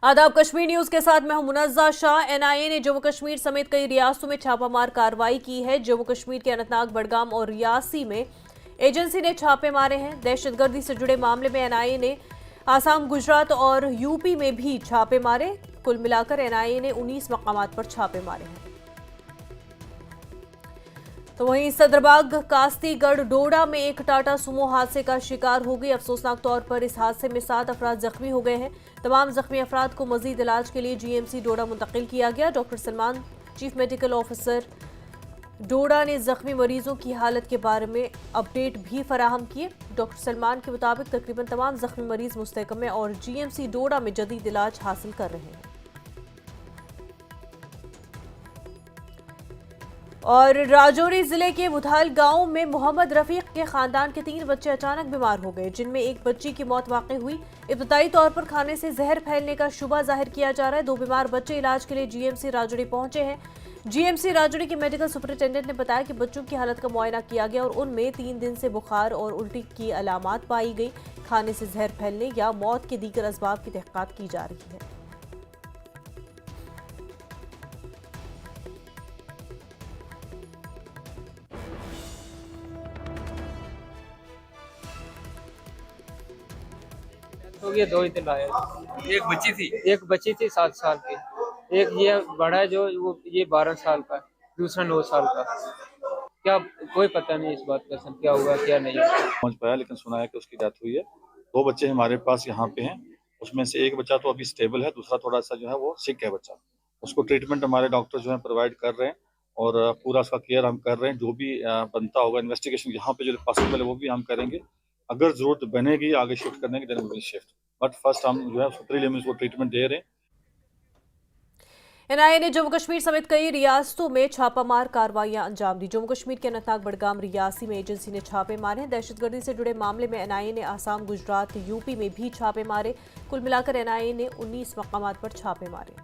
आदाब कश्मीर न्यूज के साथ मैं हूं मुनज़्ज़ा शाह। एनआईए ने जम्मू कश्मीर समेत कई रियासतों में छापामार कार्रवाई की है। जम्मू कश्मीर के अनंतनाग, बडगाम और रियासी में एजेंसी ने छापे मारे हैं। दहशतगर्दी से जुड़े मामले में एनआईए ने आसाम, गुजरात और यूपी में भी छापे मारे। कुल मिलाकर एनआईए ने 19 मकामात पर छापे मारे हैं। तो वहीं सदरबाग, कास्तीगढ़, डोडा में एक टाटा सुमो हादसे का शिकार हो गई। अफसोसनाक तौर पर इस हादसे में 7 अफराद जख्मी हो गए हैं। तमाम जख्मी अफराद को मजीद इलाज के लिए जीएमसी डोडा मुंतकिल किया गया। Doctor Salman, chief medical officer Doda ने जख्मी मरीजों की हालत के बारे में अपडेट भी फराहम किए। डॉक्टर सलमान के मुताबिक तकरीबन तमाम जख्मी मरीज मुस्तहकम है और जीएमसी डोडा में जदीद इलाज हासिल कर रहे हैं। और राजौरी जिले के बुधाल गांव में मोहम्मद रफीक के खानदान के 3 बच्चे अचानक बीमार हो गए, जिनमें एक बच्ची की मौत वाक़ई हुई। इब्तदाई तौर पर खाने से जहर फैलने का शुबा जाहिर किया जा रहा है। 2 बीमार बच्चे इलाज के लिए जीएमसी राजौरी पहुंचे हैं। जीएमसी राजौरी के मेडिकल सुपरिटेंडेंट ने बताया कि बच्चों की हालत का मुआयना किया गया और उनमें 3 दिन से बुखार और उल्टी की अलामात पाई गई। खाने से जहर फैलने या मौत के दीगर असबाब की तहकीकात की जा रही है। हो गया 2 ही दिन आए। एक बच्ची थी 7 साल की। एक ये बड़ा है जो वो ये 12 साल का, दूसरा 9 साल का। क्या कोई पता नहीं इस बात का, सर क्या हुआ क्या नहीं हुआ। पहुंच पाया, लेकिन सुना है कि उसकी डेथ हुई है। 2 बच्चे हमारे पास यहाँ पे हैं, उसमें से एक बच्चा तो अभी स्टेबल है, दूसरा थोड़ा सा जो है वो सिक है बच्चा। उसको ट्रीटमेंट हमारे डॉक्टर जो है प्रोवाइड कर रहे हैं और पूरा उसका केयर हम कर रहे हैं। जो भी बनता होगा इन्वेस्टिगेशन यहाँ पे जो पॉसिबल है वो भी हम करेंगे। अगर जरूरत बनेगी आगे शिफ्ट करने की, then we will shift, but first हम जो है प्रीलिम्स को ट्रीटमेंट दे रहे हैं। एनआईए ने जम्मू कश्मीर समेत कई रियासतों में छापामार कार्रवाइयां अंजाम दी। जम्मू कश्मीर के अनंतनाग, बडगाम, रियासी में एजेंसी ने छापे मारे हैं। दहशतगर्दी से जुड़े मामले में एनआईए ने आसाम, गुजरात, यूपी में भी छापे मारे। कुल मिलाकर एनआईए ने 19 मकामात पर छापे मारे।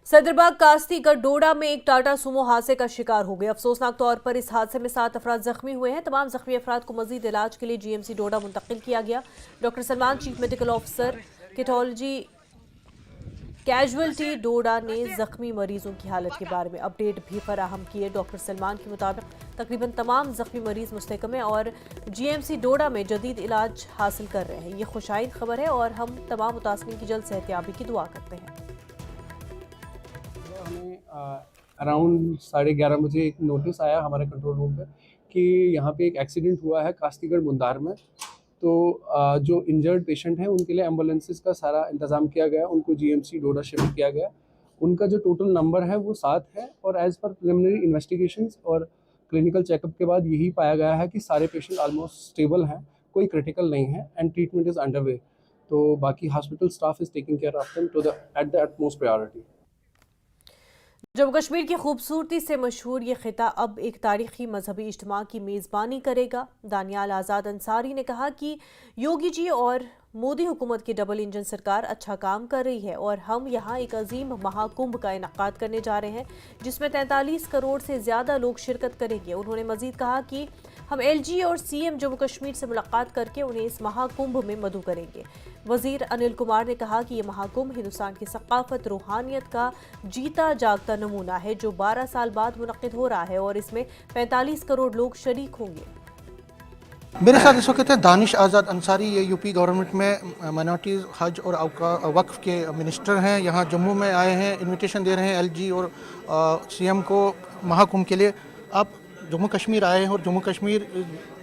सदरबाग, कास्तीगढ़, डोडा में एक टाटा सुमो हादसे का शिकार हो गए। अफसोसनाक तौर पर इस हादसे में 7 अफराद जख्मी हुए हैं। तमाम जख्मी अफराद को मजीद इलाज के लिए जीएमसी डोडा मुंतकिल किया गया। Doctor Salman, chief medical officer किटोलॉजी कैजुअल्टी डोडा ने जख्मी मरीजों की हालत के बारे में अपडेट भी फराहम किए। डॉक्टर सलमान के मुताबिक तकरीबन तमाम जख्मी मरीज मुस्तहकम है और जीएमसी डोडा में जदीद इलाज हासिल कर रहे हैं। ये खुशाइन खबर है और हम तमाम मुतासरीन की जल्द सेहतयाबी की दुआ करते हैं। हमें अराउंड 11:30 बजे एक नोटिस आया हमारे कंट्रोल रूम पे कि यहाँ पे एक एक्सीडेंट हुआ है कास्तीगढ़ मुंदार में। तो जो इंजर्ड पेशेंट हैं उनके लिए एम्बुलेंसेस का सारा इंतज़ाम किया गया, उनको जीएमसी डोडा शिफ्ट किया गया। उनका जो टोटल नंबर है वो 7 है और एज़ पर प्रिलिमिनरी इन्वेस्टिगेशंस और क्लिनिकल चेकअप के बाद यही पाया गया है कि सारे पेशेंट ऑलमोस्ट स्टेबल हैं, कोई क्रिटिकल नहीं है and treatment is under way. तो बाकी hospital staff is taking care of them at the utmost priority. Jammu Kashmir की खूबसूरती से मशहूर ये खिता अब एक तारीखी मजहबी इज्तिमा की मेज़बानी करेगा। दानियाल आज़ाद अंसारी ने कहा कि योगी जी और मोदी हुकूमत की डबल इंजन सरकार अच्छा काम कर रही है और हम यहाँ एक अजीम महाकुंभ का इनकाद करने जा रहे हैं, जिसमें 43 करोड़ से ज़्यादा लोग शिरकत करेंगे। उन्होंने मजीद कहा कि हम एलजी और सीएम जम्मू कश्मीर से मुलाकात करके उन्हें इस महाकुंभ में मदऊ करेंगे। वजीर अनिल कुमार ने कहा कि ये महाकुंभ हिंदुस्तान की सकाफत, रूहानियत का जीता जागता नमूना है जो 12 साल बाद मुनक्किद हो रहा है और इसमें 45 करोड़ लोग शरीक होंगे। मेरे साथ इस वक्त है दानिश आज़ाद अंसारी, ये यूपी गवर्नमेंट में माइनॉरिटीज़, हज और वक्फ के मिनिस्टर हैं। यहाँ जम्मू में आए हैं, इनविटेशन दे रहे हैं एलजी और सीएम को महाकुंभ के लिए। आप जम्मू कश्मीर आए हैं और Jammu Kashmir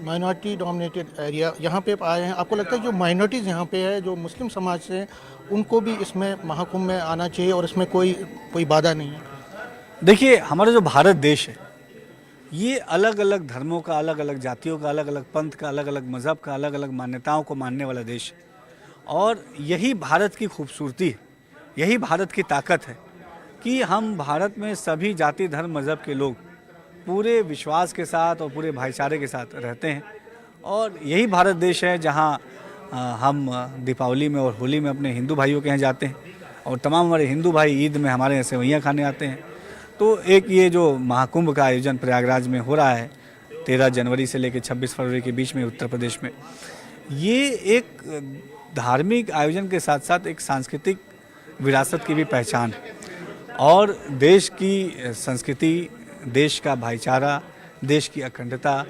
minority dominated area, यहाँ पे आए हैं। आपको लगता है जो माइनॉरिटीज़ यहाँ पे है, जो मुस्लिम समाज से हैं, उनको भी इसमें महाकुंभ में आना चाहिए और इसमें कोई बाधा नहीं है? देखिए, हमारा जो भारत देश है ये अलग अलग धर्मों का, अलग अलग जातियों का, अलग अलग पंथ का, अलग अलग मज़हब का, अलग अलग मान्यताओं को मानने वाला देश है। और यही भारत की खूबसूरती है, यही भारत की ताकत है कि हम भारत में सभी जाति, धर्म, मज़हब के लोग पूरे विश्वास के साथ और पूरे भाईचारे के साथ रहते हैं। और यही भारत देश है जहाँ हम दीपावली में और होली में अपने हिंदू भाइयों के यहाँ जाते हैं और तमाम हमारे हिंदू भाई ईद में हमारे यहाँ सेवइयाँ खाने आते हैं। तो एक ये जो महाकुंभ का आयोजन प्रयागराज में हो रहा है 13 जनवरी से लेकर 26 फरवरी के बीच में उत्तर प्रदेश में, ये एक धार्मिक आयोजन के साथ साथ एक सांस्कृतिक विरासत की भी पहचान है और देश की संस्कृति, देश का भाईचारा, देश की अखंडता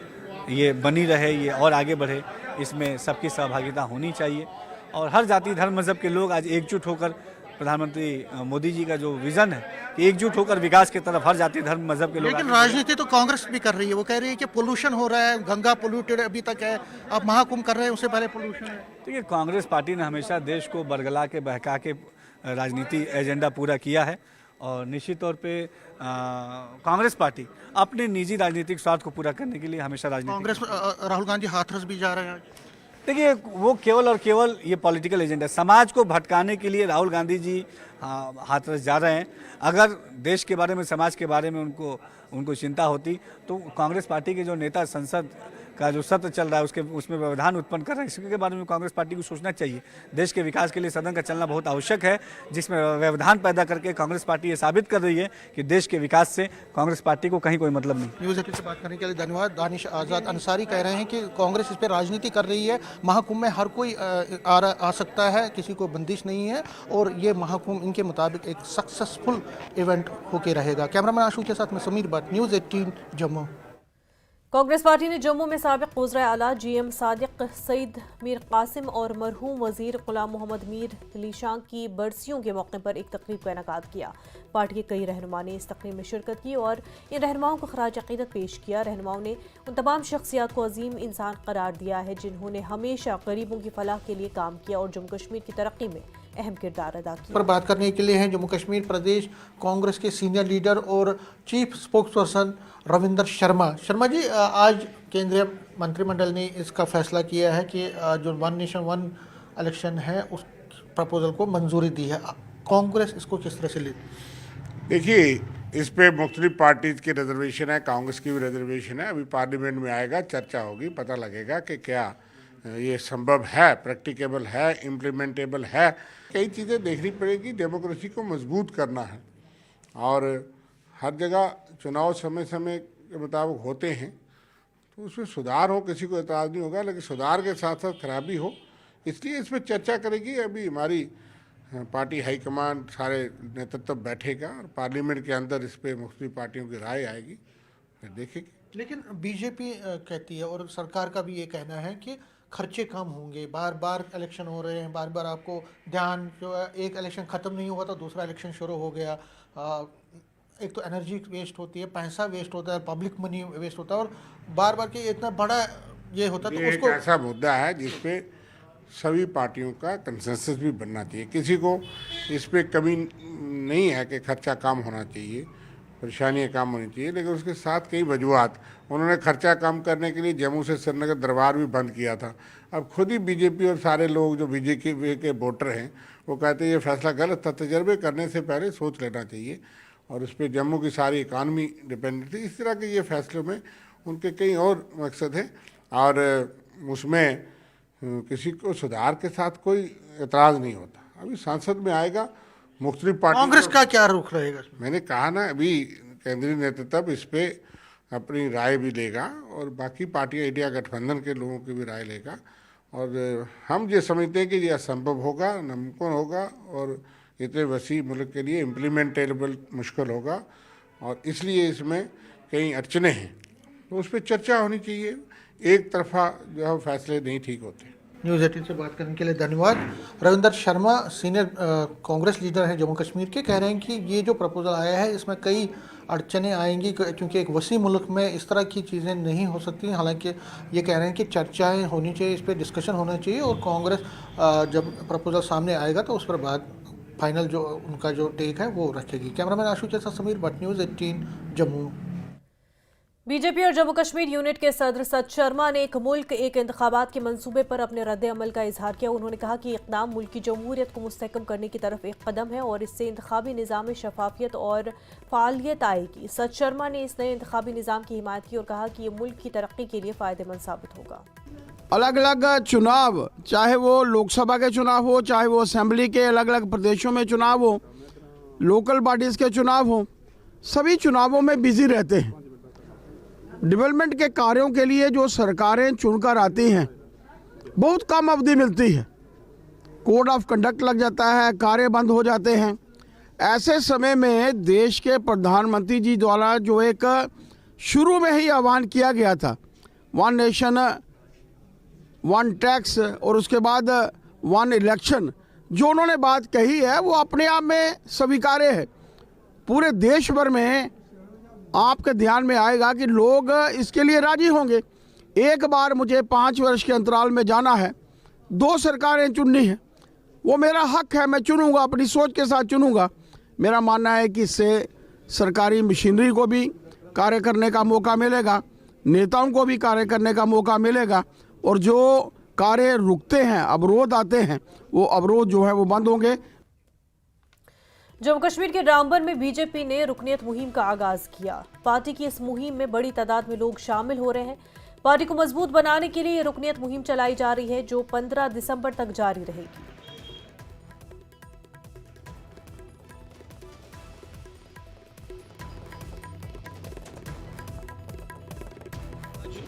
ये बनी रहे, ये और आगे बढ़े, इसमें सबकी सहभागिता होनी चाहिए। और हर जाति धर्म मज़हब के लोग आज एकजुट होकर प्रधानमंत्री मोदी जी का जो विज़न है कि एकजुट होकर विकास की तरफ हर जाति धर्म मज़हब के लोग। लेकिन राजनीति तो कांग्रेस भी कर रही है, वो कह रही है कि पोल्यूशन हो रहा है, गंगा पोल्यूटेड अभी तक है, आप महाकुंभ कर रहे हैं उससे पहले पोल्यूशन है। देखिए, कांग्रेस पार्टी ने हमेशा देश को बरगला के बहका के राजनीति एजेंडा पूरा किया है और निश्चित तौर पे कांग्रेस पार्टी अपने निजी राजनीतिक स्वार्थ को पूरा करने के लिए हमेशा राजनीति। कांग्रेस राहुल गांधी हाथरस भी जा रहे हैं। देखिए, वो केवल और केवल ये पॉलिटिकल एजेंडा, समाज को भटकाने के लिए राहुल गांधी जी हाथरस जा रहे हैं। अगर देश के बारे में, समाज के बारे में उनको चिंता होती तो कांग्रेस पार्टी के जो नेता संसद का जो सत्र चल रहा है उसमें व्यवधान उत्पन्न कर रहे हैं, इसके बारे में कांग्रेस पार्टी को सोचना चाहिए। देश के विकास के लिए सदन का चलना बहुत आवश्यक है, जिसमें व्यवधान पैदा करके कांग्रेस पार्टी ये साबित कर रही है कि देश के विकास से कांग्रेस पार्टी को कहीं कोई मतलब नहीं। न्यूज़ 18 से बात करने के लिए धन्यवाद। दानिश आज़ाद अंसारी कह रहे हैं कि कांग्रेस इस पर राजनीति कर रही है, महाकुंभ में हर कोई आ सकता है, किसी को बंदिश नहीं है और ये महाकुंभ इनके मुताबिक एक सक्सेसफुल इवेंट होके रहेगा। कैमरामैन आशू के साथ में समीर भट्ट, न्यूज़ 18 जम्मू। कांग्रेस पार्टी ने जम्मू में साबिक वज़ीर आला जीएम सादिक सईद मीर कासिम और मरहूम वज़ीर गुलाम मोहम्मद मीर लीशांग की बरसियों के मौके पर एक तकरीब का इनेकाद किया। पार्टी के कई रहनुमा ने इस तकरीब में शिरकत की और इन रहनुमाओं को खराज अकीदत पेश किया। रहनुमाओं ने उन तमाम शख्सियात को अजीम इंसान करार दिया है जिन्होंने हमेशा गरीबों की फलाह के लिए काम किया और जम्मू कश्मीर की तरक्की में अहम किरदार अदा किया। पर बात करने के लिए हैं जम्मू कश्मीर प्रदेश कांग्रेस के सीनियर लीडर और चीफ स्पोक्सपर्सन रविंदर शर्मा। शर्मा जी, आज केंद्रीय मंत्रिमंडल ने इसका फैसला किया है कि जो वन नेशन वन इलेक्शन है उस प्रपोजल को मंजूरी दी है। कांग्रेस इसको किस तरह से ली? देखिए, इस पे मुख्तलिफ पार्टीज की रिजर्वेशन है, कांग्रेस की भी रिजर्वेशन है। अभी पार्लियामेंट में आएगा, चर्चा होगी, पता लगेगा कि क्या ये संभव है, प्रैक्टिकेबल है, इम्प्लीमेंटेबल है। कई चीज़ें देखनी पड़ेगी। डेमोक्रेसी को मजबूत करना है और हर जगह चुनाव समय समय के मुताबिक होते हैं तो उसमें सुधार हो, किसी को एतराज़ नहीं होगा, लेकिन सुधार के साथ साथ खराबी हो, इसलिए इस पर चर्चा करेगी। अभी हमारी पार्टी हाईकमान सारे नेतृत्व बैठेगा और पार्लियामेंट के अंदर इस पर मुख्तलिफ पार्टियों की राय आएगी, फिर देखेगी। लेकिन बीजेपी कहती है और सरकार का भी ये कहना है कि खर्चे कम होंगे, बार बार इलेक्शन हो रहे हैं, बार बार आपको ध्यान जो है, एक इलेक्शन ख़त्म नहीं हुआ तो दूसरा इलेक्शन शुरू हो गया। एक तो एनर्जी वेस्ट होती है, पैसा वेस्ट होता है, पब्लिक मनी वेस्ट होता है और बार बार के इतना बड़ा ये होता है तो ये उसको एक ऐसा मुद्दा है जिसपे सभी पार्टियों का कंसेंसस भी बनना चाहिए। किसी को इस पर कमी नहीं है कि खर्चा कम होना चाहिए, परेशानियाँ कम होनी चाहिए, लेकिन उसके साथ कई वजूहत। उन्होंने खर्चा कम करने के लिए जम्मू से श्रीनगर दरबार भी बंद किया था। अब खुद ही बीजेपी और सारे लोग जो बीजेपी के वोटर हैं वो कहते हैं ये फैसला गलत था, तजर्बे करने से पहले सोच लेना चाहिए और उस पर जम्मू की सारी इकानमी डिपेंडेंट थी। इस तरह के ये फैसलों में उनके कई और मकसद हैं और उसमें किसी को सुधार के साथ कोई एतराज़ नहीं होता। अभी संसद में आएगा, मुख्तलिफ पार्टी। कांग्रेस का क्या रुख रहेगा? मैंने कहा ना, अभी केंद्रीय नेतृत्व इस पे अपनी राय भी लेगा और बाकी पार्टियां, इंडिया गठबंधन के लोगों की भी राय लेगा और हम ये समझते हैं कि यह असंभव होगा, नामुमकिन होगा और इतने वसी मुल्क के लिए इम्प्लीमेंटेबल मुश्किल होगा और इसलिए इसमें कई अड़चने हैं, तो उस पर चर्चा होनी चाहिए। एक तरफा जो है फैसले नहीं ठीक होते। न्यूज़ 18 से बात करने के लिए धन्यवाद। रविंदर शर्मा सीनियर कांग्रेस लीडर हैं जम्मू कश्मीर के, कह रहे हैं कि ये जो प्रपोजल आया है इसमें कई अड़चने आएंगी क्योंकि एक वसी मुल्क में इस तरह की चीज़ें नहीं हो सकती। हालांकि ये कह रहे हैं कि चर्चाएं होनी चाहिए, इस पर डिस्कशन होना चाहिए और कांग्रेस जब प्रपोजल सामने आएगा तो उस पर बाद फाइनल जो उनका जो टेक है वो रखेगी। कैमरामैन आशू के साथ समीर भट्ट, न्यूज़ 18 जम्मू। बीजेपी और जम्मू कश्मीर यूनिट के सदर सत शर्मा ने एक मुल्क एक इंतखाबात के मंसूबे पर अपने रद्द अमल का इजहार किया। उन्होंने कहा कि इक़दाम मुल्क की जमहूरियत को मुस्तहकम करने की तरफ एक कदम है और इससे इंतखाबी निज़ाम में शफाफियत और फ़ालियत आएगी। सत शर्मा ने इस नए इंतखाबी निज़ाम की हिमायत की और कहा कि ये मुल्क की तरक्की के लिए फ़ायदेमंद साबित होगा। अलग अलग चुनाव, चाहे वो लोकसभा के चुनाव हो, चाहे वो असेंबली के अलग अलग प्रदेशों में चुनाव हो, लोकल बॉडीज़ के चुनाव हो, सभी चुनावों में बिजी रहते हैं। डेवलपमेंट के कार्यों के लिए जो सरकारें चुनकर आती हैं बहुत कम अवधि मिलती है, कोड ऑफ कंडक्ट लग जाता है, कार्य बंद हो जाते हैं। ऐसे समय में देश के प्रधानमंत्री जी द्वारा जो एक शुरू में ही आह्वान किया गया था, वन नेशन वन टैक्स और उसके बाद वन इलेक्शन, जो उन्होंने बात कही है वो अपने आप में स्वीकार्य है। पूरे देश भर में आपके ध्यान में आएगा कि लोग इसके लिए राजी होंगे। एक बार मुझे 5 वर्ष के अंतराल में जाना है, 2 सरकारें चुननी है, वो मेरा हक है, मैं चुनूंगा, अपनी सोच के साथ चुनूंगा। मेरा मानना है कि इससे सरकारी मशीनरी को भी कार्य करने का मौका मिलेगा, नेताओं को भी कार्य करने का मौका मिलेगा और जो कार्य रुकते हैं, अवरोध आते हैं, वो अवरोध जो है वो बंद होंगे। जम्मू कश्मीर के रामबन में बीजेपी ने रुकनियत मुहिम का आगाज किया। पार्टी की इस मुहिम में बड़ी तादाद में लोग शामिल हो रहे हैं। पार्टी को मजबूत बनाने के लिए रुकनियत मुहिम चलाई जा रही है जो 15 दिसंबर तक जारी रहेगी।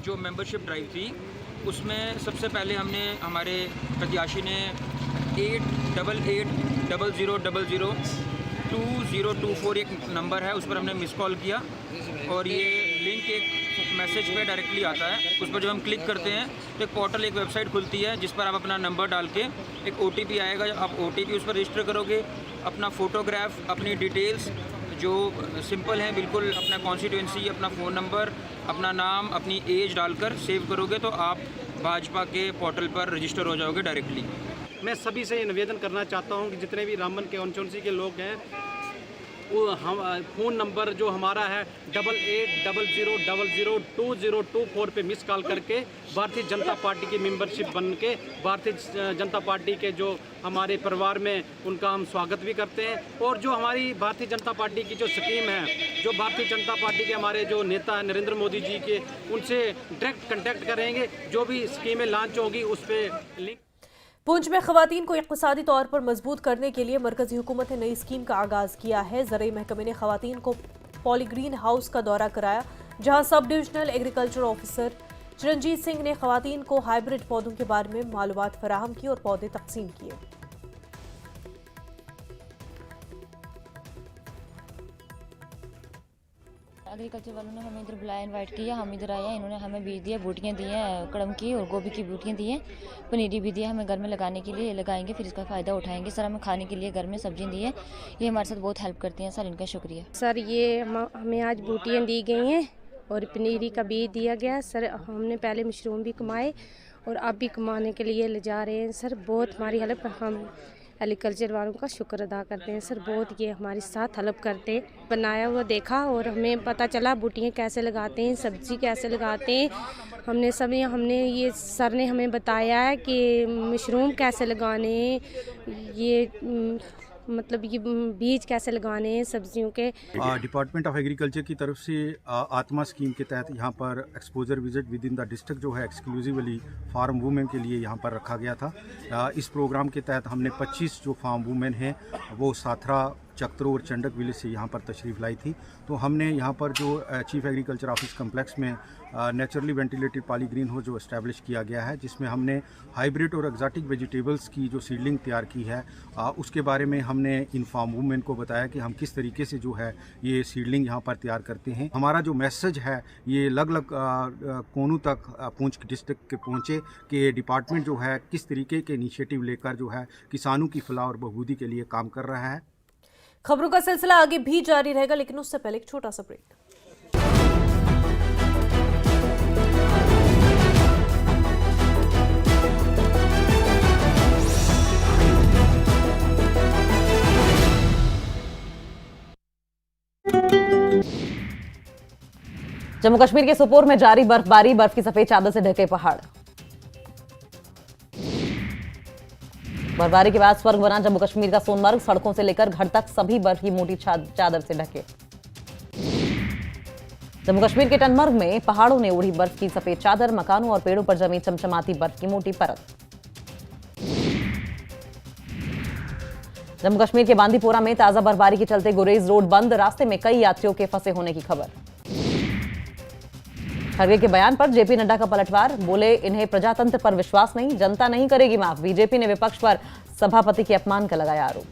जो मेंबरशिप ड्राइव थी उसमें सबसे पहले हमने हमारे प्रत्याशी ने 888800002024 एक नंबर है, उस पर हमने मिस कॉल किया और ये लिंक एक मैसेज पे डायरेक्टली आता है। उस पर जब हम क्लिक करते हैं तो एक पोर्टल, एक वेबसाइट खुलती है जिस पर आप अपना नंबर डाल के एक OTP आएगा, आप OTP उस पर रजिस्टर करोगे, अपना फ़ोटोग्राफ, अपनी डिटेल्स जो सिंपल हैं बिल्कुल, अपना कॉन्स्टिट्यूंसी, अपना फ़ोन नंबर, अपना नाम, अपनी एज डालकर सेव करोगे तो आप भाजपा के पोर्टल पर रजिस्टर हो जाओगे डायरेक्टली। मैं सभी से ये निवेदन करना चाहता हूँ कि जितने भी रामबन के कॉन्स्टिट्यूंसी के लोग हैं वो हम फ़ोन नंबर जो हमारा है 8800002024 पे मिस कॉल करके भारतीय जनता पार्टी की मेंबरशिप बन के भारतीय जनता पार्टी के जो हमारे परिवार में उनका हम स्वागत भी करते हैं। और जो हमारी भारतीय जनता पार्टी की जो स्कीम है, जो भारतीय जनता पार्टी के हमारे जो नेता हैं नरेंद्र मोदी जी के, उनसे डायरेक्ट कंटेक्ट करेंगे। जो भी स्कीमें लॉन्च होंगी उस पर लिंक। पुंछ में खवातीन को इक़्तिसादी तौर पर मजबूत करने के लिए मरकजी हुकूमत ने नई स्कीम का आगाज़ किया है। ज़राई महकमे ने खवातीन को पॉलीग्रीन हाउस का दौरा कराया, जहां sub divisional agriculture officer Chiranjit Singh ने खवातीन को हाइब्रिड पौधों के बारे में मालूमात फराहम की और पौधे तकसीम किए। एग्रीकल्चर वालों ने हमें इधर बुलाया, इनवाइट किया, हम इधर आए हैं, इन्होंने हमें बीज दिया, बूटियाँ दी हैं, कड़म की और गोभी की बूटियाँ दी हैं, पनीरी भी दिया, हमें घर में लगाने के लिए लगाएंगे, फिर इसका फ़ायदा उठाएंगे। सर हमें खाने के लिए घर में सब्जियाँ दी है, ये हमारे साथ बहुत हेल्प करती हैं सर, इनका शुक्रिया। सर ये हमें आज बूटियाँ दी गई हैं और पनीरी का बीज दिया गया। सर हमने पहले मशरूम भी कमाए और अब भी कमाने के लिए ले जा रहे हैं। सर बहुत हमारी हेल्प, हम एग्रीकल्चर वालों का शुक्र अदा करते हैं। सर बहुत ये हमारे साथ हेल्प करते हैं। बनाया हुआ देखा और हमें पता चला बूटियाँ कैसे लगाते हैं, सब्जी कैसे लगाते हैं। हमने ये सर ने हमें बताया है कि मशरूम कैसे लगाने हैं, ये मतलब ये बीज कैसे लगाने हैं सब्जियों के। डिपार्टमेंट ऑफ एग्रीकल्चर की तरफ से आत्मा स्कीम के तहत यहाँ पर exposure visit with in the district जो है एक्सक्लूसिवली फार्म वुमेन के लिए यहाँ पर रखा गया था। इस प्रोग्राम के तहत हमने 25 जो फार्म वुमेन हैं वो साथरा, चक्रो और चंडक विलेज से यहाँ पर तशरीफ़ लाई थी। तो हमने यहाँ पर जो चीफ एग्रीकल्चर ऑफिस कम्प्लेक्स में नेचुरली वेंटिलेटेड पॉलीग्रीन हाउस जो इस्टेब्लिश किया गया है, जिसमें हमने हाइब्रिड और एक्जॉटिक वेजिटेबल्स की जो सीडलिंग तैयार की है, उसके बारे में हमने इन फार्म वुमेन को बताया कि हम किस तरीके से जो है ये सीडलिंग यहाँ पर तैयार करते हैं। हमारा जो मैसेज है ये अलग अलग कोनों तक पुंछ डिस्ट्रिक्ट के पहुँचे कि डिपार्टमेंट जो है किस तरीके के इनिशिएटिव लेकर जो है किसानों की फलाह और बहबूदी के लिए काम कर रहा है। खबरों का सिलसिला आगे भी जारी रहेगा, लेकिन उससे पहले एक छोटा सा ब्रेक। जम्मू कश्मीर के सोपोर में जारी बर्फबारी, बर्फ की सफेद चादर से ढके पहाड़। बर्फबारी के बाद स्वर्ग बना जम्मू कश्मीर का सोनमर्ग, सड़कों से लेकर घर तक सभी बर्फ की मोटी चादर से ढके। जम्मू कश्मीर के टनमर्ग में पहाड़ों ने ओढ़ी बर्फ की सफेद चादर, मकानों और पेड़ों पर जमी चमचमाती बर्फ की मोटी परत। जम्मू कश्मीर के बांदीपोरा में ताजा बर्फबारी के चलते गुरेज रोड बंद, रास्ते में कई यात्रियों के फंसे होने की खबर। खड़गे के बयान पर जेपी नड्डा का पलटवार, बोले इन्हें प्रजातंत्र पर विश्वास नहीं, जनता नहीं करेगी माफ। बीजेपी ने विपक्ष पर सभापति के अपमान का लगाया आरोप।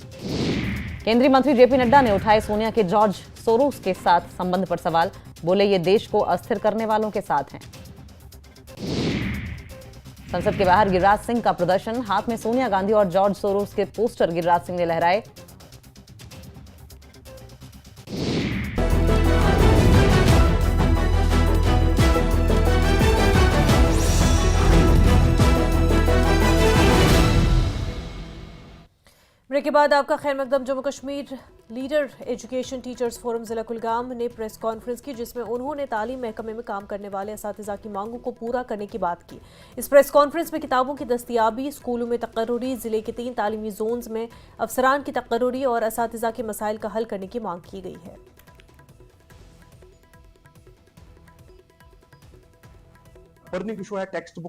केंद्रीय मंत्री जेपी नड्डा ने उठाए सोनिया के जॉर्ज सोरोस के साथ संबंध पर सवाल, बोले ये देश को अस्थिर करने वालों के साथ हैं। संसद के बाहर गिरिराज सिंह का प्रदर्शन, हाथ में सोनिया गांधी और जॉर्ज सोरोस के पोस्टर गिरिराज सिंह ने लहराए। ब्रेक के बाद आपका खैर मकदम। Jammu Kashmir leader education teachers forum जिला कुलगाम ने प्रेस कॉन्फ्रेंस की, जिसमें उन्होंने तालीम महकमे में काम करने वाले असातिज़ा की मांगों को पूरा करने की बात की। इस प्रेस कॉन्फ्रेंस में किताबों की दस्तियाबी, स्कूलों में तकर्रुरी, जिले के 3 तालीमी जोन्स में अफसरान की तकर्रुरी और असातिज़ा के मसाइल का हल करने की मांग की गई है। बर्निंग इशू है टेक्स्ट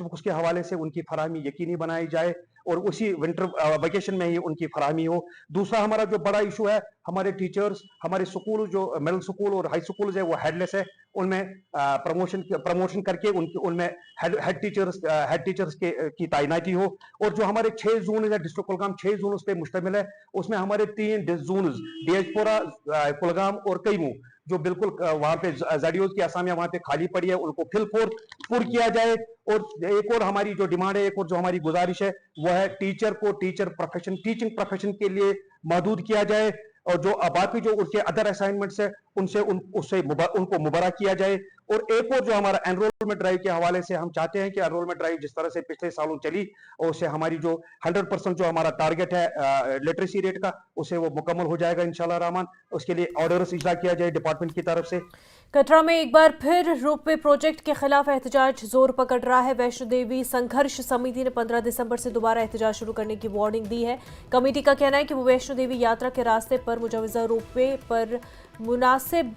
बुक्स के हवाले से उनकी फराहमी यकीनी बनाई जाए और उसी विंटर वेकेशन में ही उनकी फराहमी हो। दूसरा हमारा जो बड़ा इशू है, हमारे टीचर्स, हमारे स्कूल जो मिडिल स्कूल और हाई स्कूल है वो हेडलेस है, उनमें प्रमोशन करके उनमें हेड टीचर्स की तैनाती हो। और जो हमारे 6 जोन है डिस्ट्रिक्ट कुलगाम 6 जोन पे मुश्तमिल है, उसमें हमारे 3 जोन डीएचपुरा, कुलगाम और कईमू जो बिल्कुल वहां पे ज़ाडियोज की असामियां वहां पे खाली पड़ी है, उनको फिल किया जाए। और एक और हमारी जो डिमांड है, एक और जो हमारी गुजारिश है वो है टीचर को टीचिंग प्रोफेशन के लिए महदूद किया जाए और जो बाकी जो उनके अदर असाइनमेंट्स है उनको मुबर्रा किया जाए। और एक और जो हमारा एनरोलमेंट ड्राइव के हवाले से हम चाहते हैं कि एनरोलमेंट ड्राइव जिस तरह से पिछले सालों चली और उससे हमारी जो 100% जो हमारा टारगेट है लिटरेसी रेट का, उससे वो मुकम्मल हो जाएगा इंशाल्लाह रहमान। उसके लिए ऑर्डर्स इजरा किया जाए डिपार्टमेंट की तरफ से। कटरा में एक बार फिर रोपवे प्रोजेक्ट के खिलाफ एहतजाज जोर पकड़ रहा है। वैष्णो देवी संघर्ष समिति ने 15 दिसंबर से दोबारा एहतजाज शुरू करने की वार्निंग दी है। कमेटी का कहना है कि वो वैष्णो देवी यात्रा के रास्ते पर मुजवजा रोपवे पर मुनासिब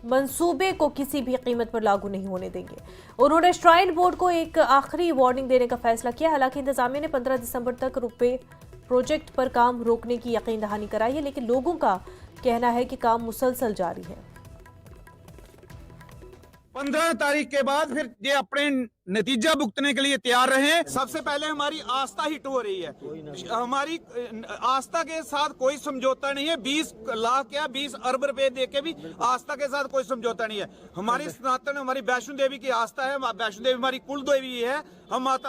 मंसूबे को किसी भी कीमत पर लागू नहीं होने देंगे। उन्होंने श्राइन बोर्ड को एक आखिरी वार्निंग देने का फैसला किया। हालांकि इंतजामिया ने 15 दिसंबर तक रोपवे प्रोजेक्ट पर काम रोकने की यकीन दहानी कराई है, लेकिन लोगों का कहना है कि काम मुसलसल जारी है। 15 तारीख के बाद फिर ये अपने नतीजा भुगतने के लिए तैयार रहे। सबसे पहले हमारी आस्था हिट हो रही है, हमारी आस्था के साथ कोई समझौता नहीं है। 20 लाख या 20 अरब रुपए देके भी आस्था के साथ कोई समझौता नहीं है। हमारी सनातन, हमारी वैष्णो देवी की आस्था है, वैष्णो देवी हमारी कुल देवी है।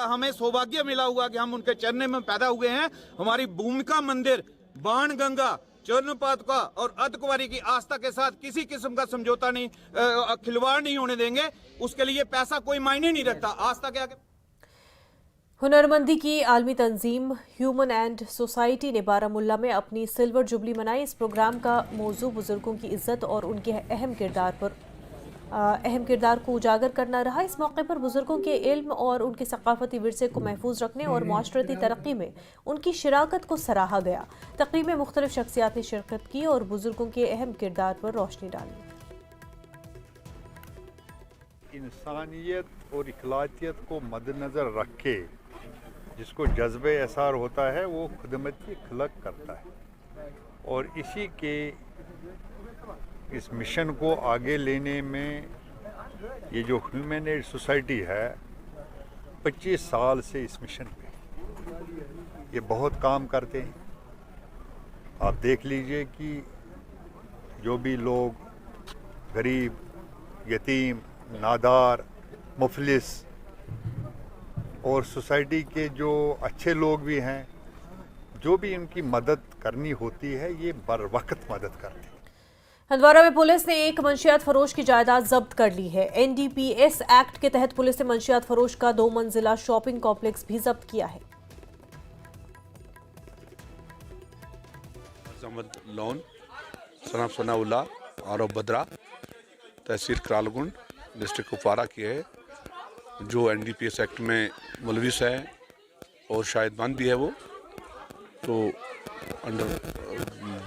हमें सौभाग्य मिला हुआ कि हम उनके चरणों में पैदा हुए हैं। हमारी भूमिका मंदिर, बाण गंगा, चरणपात का और अर्धकुंवारी की आस्था के साथ किसी किस्म का समझौता नहीं, खिलवाड़ नहीं होने देंगे। उसके लिए पैसा कोई मायने नहीं रखता। आस्था के आगे हुनरमंदी की आलमी तंजीम ह्यूमन एंड सोसाइटी ने बारामुल्ला में अपनी सिल्वर जुबली मनाई। इस प्रोग्राम का मौजू बुजुर्गों की इज्जत और उनके अहम किरदार को उजागर करना रहा। इस मौके पर बुजुर्गों के इल्म और उनके सकाफती विरसे को महफूज रखने और माशरती तरक्की में उनकी शिराकत को सराहा गया। तकरीब में मुख्तलिफ शख्सियात ने शिरकत की और बुजुर्गों के अहम किरदार पर रोशनी डाली। इंसानियत और इखलाकियत को मद्देनज़र रख के जिसको जज्बे एसार होता है वो खुदमत की खलक करता है और इसी के इस मिशन को आगे लेने में ये जो ह्यूमन एड सोसाइटी है 25 साल से इस मिशन पे ये बहुत काम करते हैं। आप देख लीजिए कि जो भी लोग गरीब, यतीम, नादार, मुफलिस और सोसाइटी के जो अच्छे लोग भी हैं, जो भी इनकी मदद करनी होती है ये बर वक्त मदद करते हैं। हंदवारा में पुलिस ने एक मंशियात फरोश की जायदाद जब्त कर ली है। NDPS एक्ट के तहत पुलिस ने मंशियात फरोश का 2 मंजिला शॉपिंग कॉम्प्लेक्स भी जब्त किया है। लोन सनाउल्ला और बद्रा तहसील करालगुंड डिस्ट्रिक्ट कुपवारा की है, जो NDPS एक्ट में मुलविस है और शायद बंद भी है वो, तो अंडर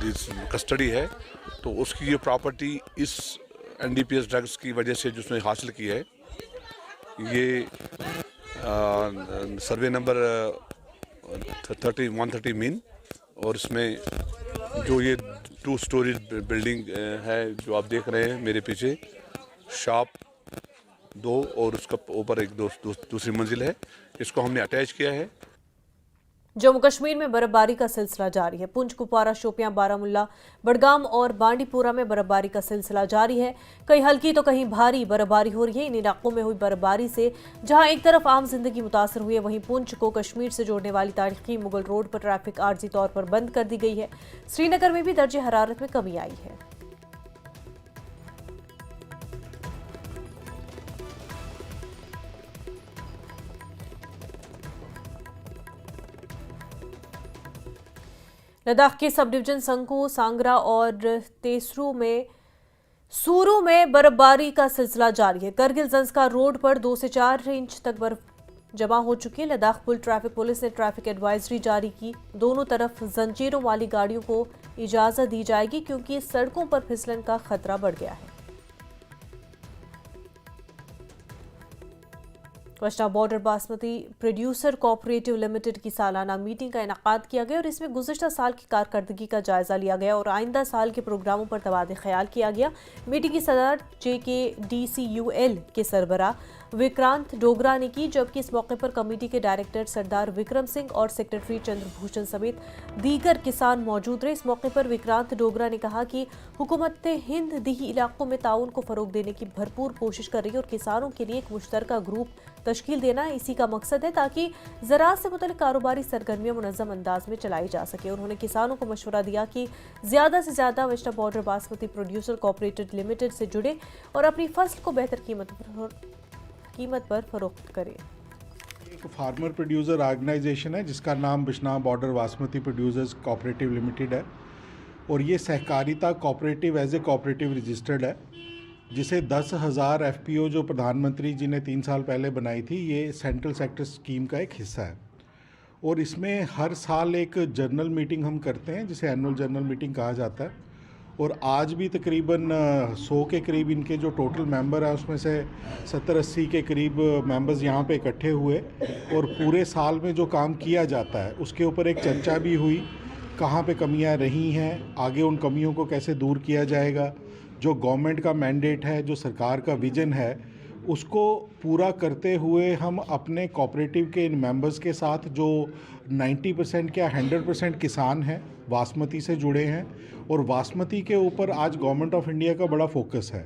दिस कस्टडी है। तो उसकी ये प्रॉपर्टी इस NDPS ड्रग्स की वजह से जिसने हासिल की है, ये सर्वे नंबर 130 मीन, और इसमें जो ये 2 स्टोरी बिल्डिंग है जो आप देख रहे हैं मेरे पीछे, शॉप 2 और उसका ऊपर एक दूसरी मंजिल है, इसको हमने अटैच किया है। जम्मू कश्मीर में बर्फबारी का सिलसिला जारी है। पुंछ, कुपवारा, शोपियां, बारामुल्ला, बडगाम और बांडीपुरा में बर्फबारी का सिलसिला जारी है। कहीं हल्की तो कहीं भारी बर्फबारी हो रही है। इन इलाकों में हुई बर्फबारी से जहां एक तरफ आम जिंदगी मुतासर हुई है, वहीं पुंछ को कश्मीर से जोड़ने वाली तारीखी मुगल रोड पर ट्रैफिक आर्जी तौर पर बंद कर दी गई है। श्रीनगर में भी दर्जे हरारत में कमी आई है। लद्दाख के सब डिवीजन संगू, सांगरा और सूरू में बर्फबारी का सिलसिला जारी है। करगिल जंस्कार रोड पर 2 से 4 इंच तक बर्फ जमा हो चुकी है। लद्दाख पुल ट्रैफिक पुलिस ने ट्रैफिक एडवाइजरी जारी की। दोनों तरफ जंजीरों वाली गाड़ियों को इजाजत दी जाएगी क्योंकि सड़कों पर फिसलन का खतरा बढ़ गया है। Western border basmati producer cooperative limited की सालाना मीटिंग का इनेकाद किया गया और इसमें गुज़िश्ता साल की कारकर्दगी का जायजा लिया गया और आइंदा साल के प्रोग्रामों पर तबादला ख्याल किया गया। मीटिंग की सदर JKDCUL के सरबराह विक्रांत डोगरा ने की, जबकि इस मौके पर कमेटी के डायरेक्टर सरदार विक्रम सिंह और सेक्रेटरी चंद्रभूषण समेत दीगर किसान मौजूद रहे। इस मौके पर विक्रांत डोगरा ने कहा कि हुकूमत हिंद दीही इलाकों में ताउन को फरोग देने की भरपूर कोशिश कर रही है और किसानों के लिए एक मुश्तरका ग्रुप तश्कील देना इसी का मकसद है ताकि ज़राअत से मुतल्लिक़ कारोबारी सरगर्मियां मुनज़्ज़म अंदाज में चलाई जा सके। उन्होंने किसानों को मशवरा दिया कि ज़्यादा से ज़्यादा western border basmati producer cooperative limited से जुड़े और अपनी फसल को बेहतर कीमत पर फरोख्त करें। एक फार्मर प्रोड्यूसर ऑर्गेनाइजेशन है जिसका नाम Bishnah border basmati producers cooperative limited है और ये सहकारिता cooperative as a cooperative registered है, जिसे 10,000 FPO जो प्रधानमंत्री जी ने 3 साल पहले बनाई थी, ये सेंट्रल सेक्टर स्कीम का एक हिस्सा है। और इसमें हर साल एक जर्नल मीटिंग हम करते हैं जिसे एनुअल जर्नल मीटिंग कहा जाता है। और आज भी तकरीबन 100 के करीब इनके जो टोटल मेंबर हैं उसमें से 70-80 के करीब मेंबर्स यहाँ पे इकट्ठे हुए और पूरे साल में जो काम किया जाता है उसके ऊपर एक चर्चा भी हुई, कहाँ पे कमियाँ रही हैं, आगे उन कमियों को कैसे दूर किया जाएगा, जो गवर्नमेंट का मैंडेट है, जो सरकार का विजन है, उसको पूरा करते हुए हम अपने कोऑपरेटिव के इन मेंबर्स के साथ जो 90% या 100% किसान हैं बासमती से जुड़े हैं और बासमती के ऊपर आज गवर्नमेंट ऑफ इंडिया का बड़ा फोकस है।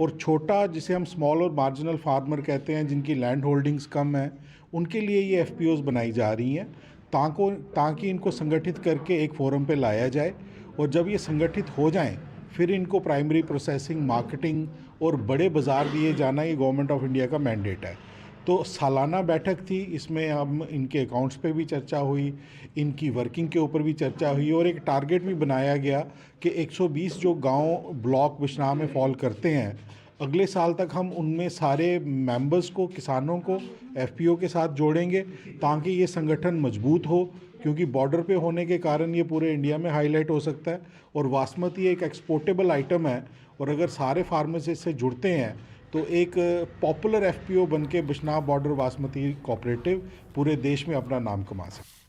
और छोटा जिसे हम स्मॉल और मार्जिनल फार्मर कहते हैं, जिनकी लैंड होल्डिंग्स कम हैं, उनके लिए ये FPOs बनाई जा रही हैं ताकि इनको संगठित करके एक फोरम पे लाया जाए और जब ये संगठित हो जाएं फिर इनको प्राइमरी प्रोसेसिंग, मार्केटिंग और बड़े बाज़ार दिए जाना ये गवर्नमेंट ऑफ इंडिया का मैंडेट है। तो सालाना बैठक थी, इसमें हम इनके अकाउंट्स पे भी चर्चा हुई, इनकी वर्किंग के ऊपर भी चर्चा हुई और एक टारगेट भी बनाया गया कि 120 जो गांव ब्लॉक बिश्नाह में फॉल करते हैं, अगले साल तक हम उनमें सारे मेंबर्स को, किसानों को FPO के साथ जोड़ेंगे ताकि ये संगठन मजबूत हो, क्योंकि बॉर्डर पे होने के कारण ये पूरे इंडिया में हाईलाइट हो सकता है और बासमती एक एक्सपोर्टेबल आइटम है और अगर सारे फार्मर्स इससे जुड़ते हैं तो एक पॉपुलर FPO बन के बिश्नाह बॉर्डर बासमती कोऑपरेटिव पूरे देश में अपना नाम कमा सकते।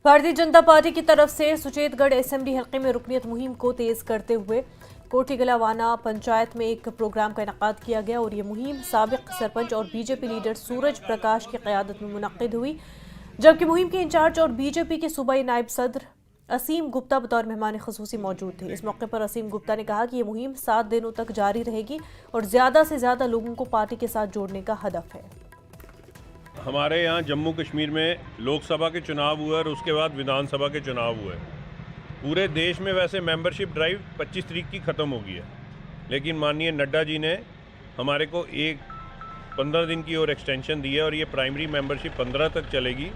भारतीय जनता पार्टी की तरफ से सुचेतगढ़ असेंबली हल्के में रुकनीत मुहिम को तेज करते हुए कोठी गलावाना पंचायत में एक प्रोग्राम का इनेकाद किया गया और ये मुहिम साबिक सरपंच और BJP लीडर सूरज प्रकाश की क़यादत में मुनक़िद हुई, जबकि मुहिम के इंचार्ज और BJP के सूबाई नायब सदर असीम गुप्ता बतौर मेहमान ख़ुसूसी मौजूद थे। इस मौके पर असीम गुप्ता ने कहा कि ये मुहिम 7 दिनों तक जारी रहेगी और ज़्यादा से ज़्यादा लोगों को पार्टी के साथ जोड़ने का हदफ है। हमारे यहाँ जम्मू कश्मीर में लोकसभा के चुनाव हुए और उसके बाद विधानसभा के चुनाव हुए। पूरे देश में वैसे मेंबरशिप ड्राइव 25 तारीख की ख़त्म हो गई है, लेकिन माननीय नड्डा जी ने हमारे को 15 दिन की और एक्सटेंशन दी है और ये प्राइमरी मेंबरशिप 15 तक चलेगी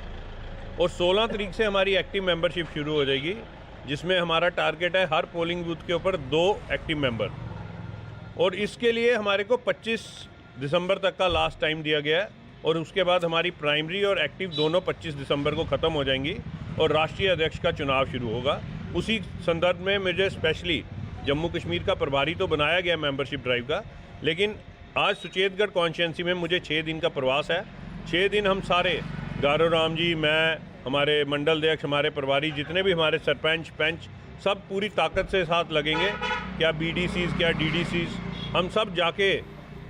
और 16 तारीख से हमारी एक्टिव मेंबरशिप शुरू हो जाएगी, जिसमें हमारा टारगेट है हर पोलिंग बूथ के ऊपर 2 एक्टिव मेंबर। और इसके लिए हमारे को 25 दिसंबर तक का लास्ट टाइम दिया गया है और उसके बाद हमारी प्राइमरी और एक्टिव दोनों 25 दिसंबर को ख़त्म हो जाएंगी और राष्ट्रीय अध्यक्ष का चुनाव शुरू होगा। उसी संदर्भ में मुझे स्पेशली जम्मू कश्मीर का प्रभारी तो बनाया गया मेंबरशिप ड्राइव का, लेकिन आज सुचेतगढ़ कॉन्स्टिट्यूंसी में मुझे 6 दिन का प्रवास है। 6 दिन हम सारे गारो राम जी, मैं, हमारे मंडल अध्यक्ष, हमारे प्रभारी, जितने भी हमारे सरपंच पंच, सब पूरी ताकत से साथ लगेंगे। क्या BDCs, क्या DDCs, हम सब जाके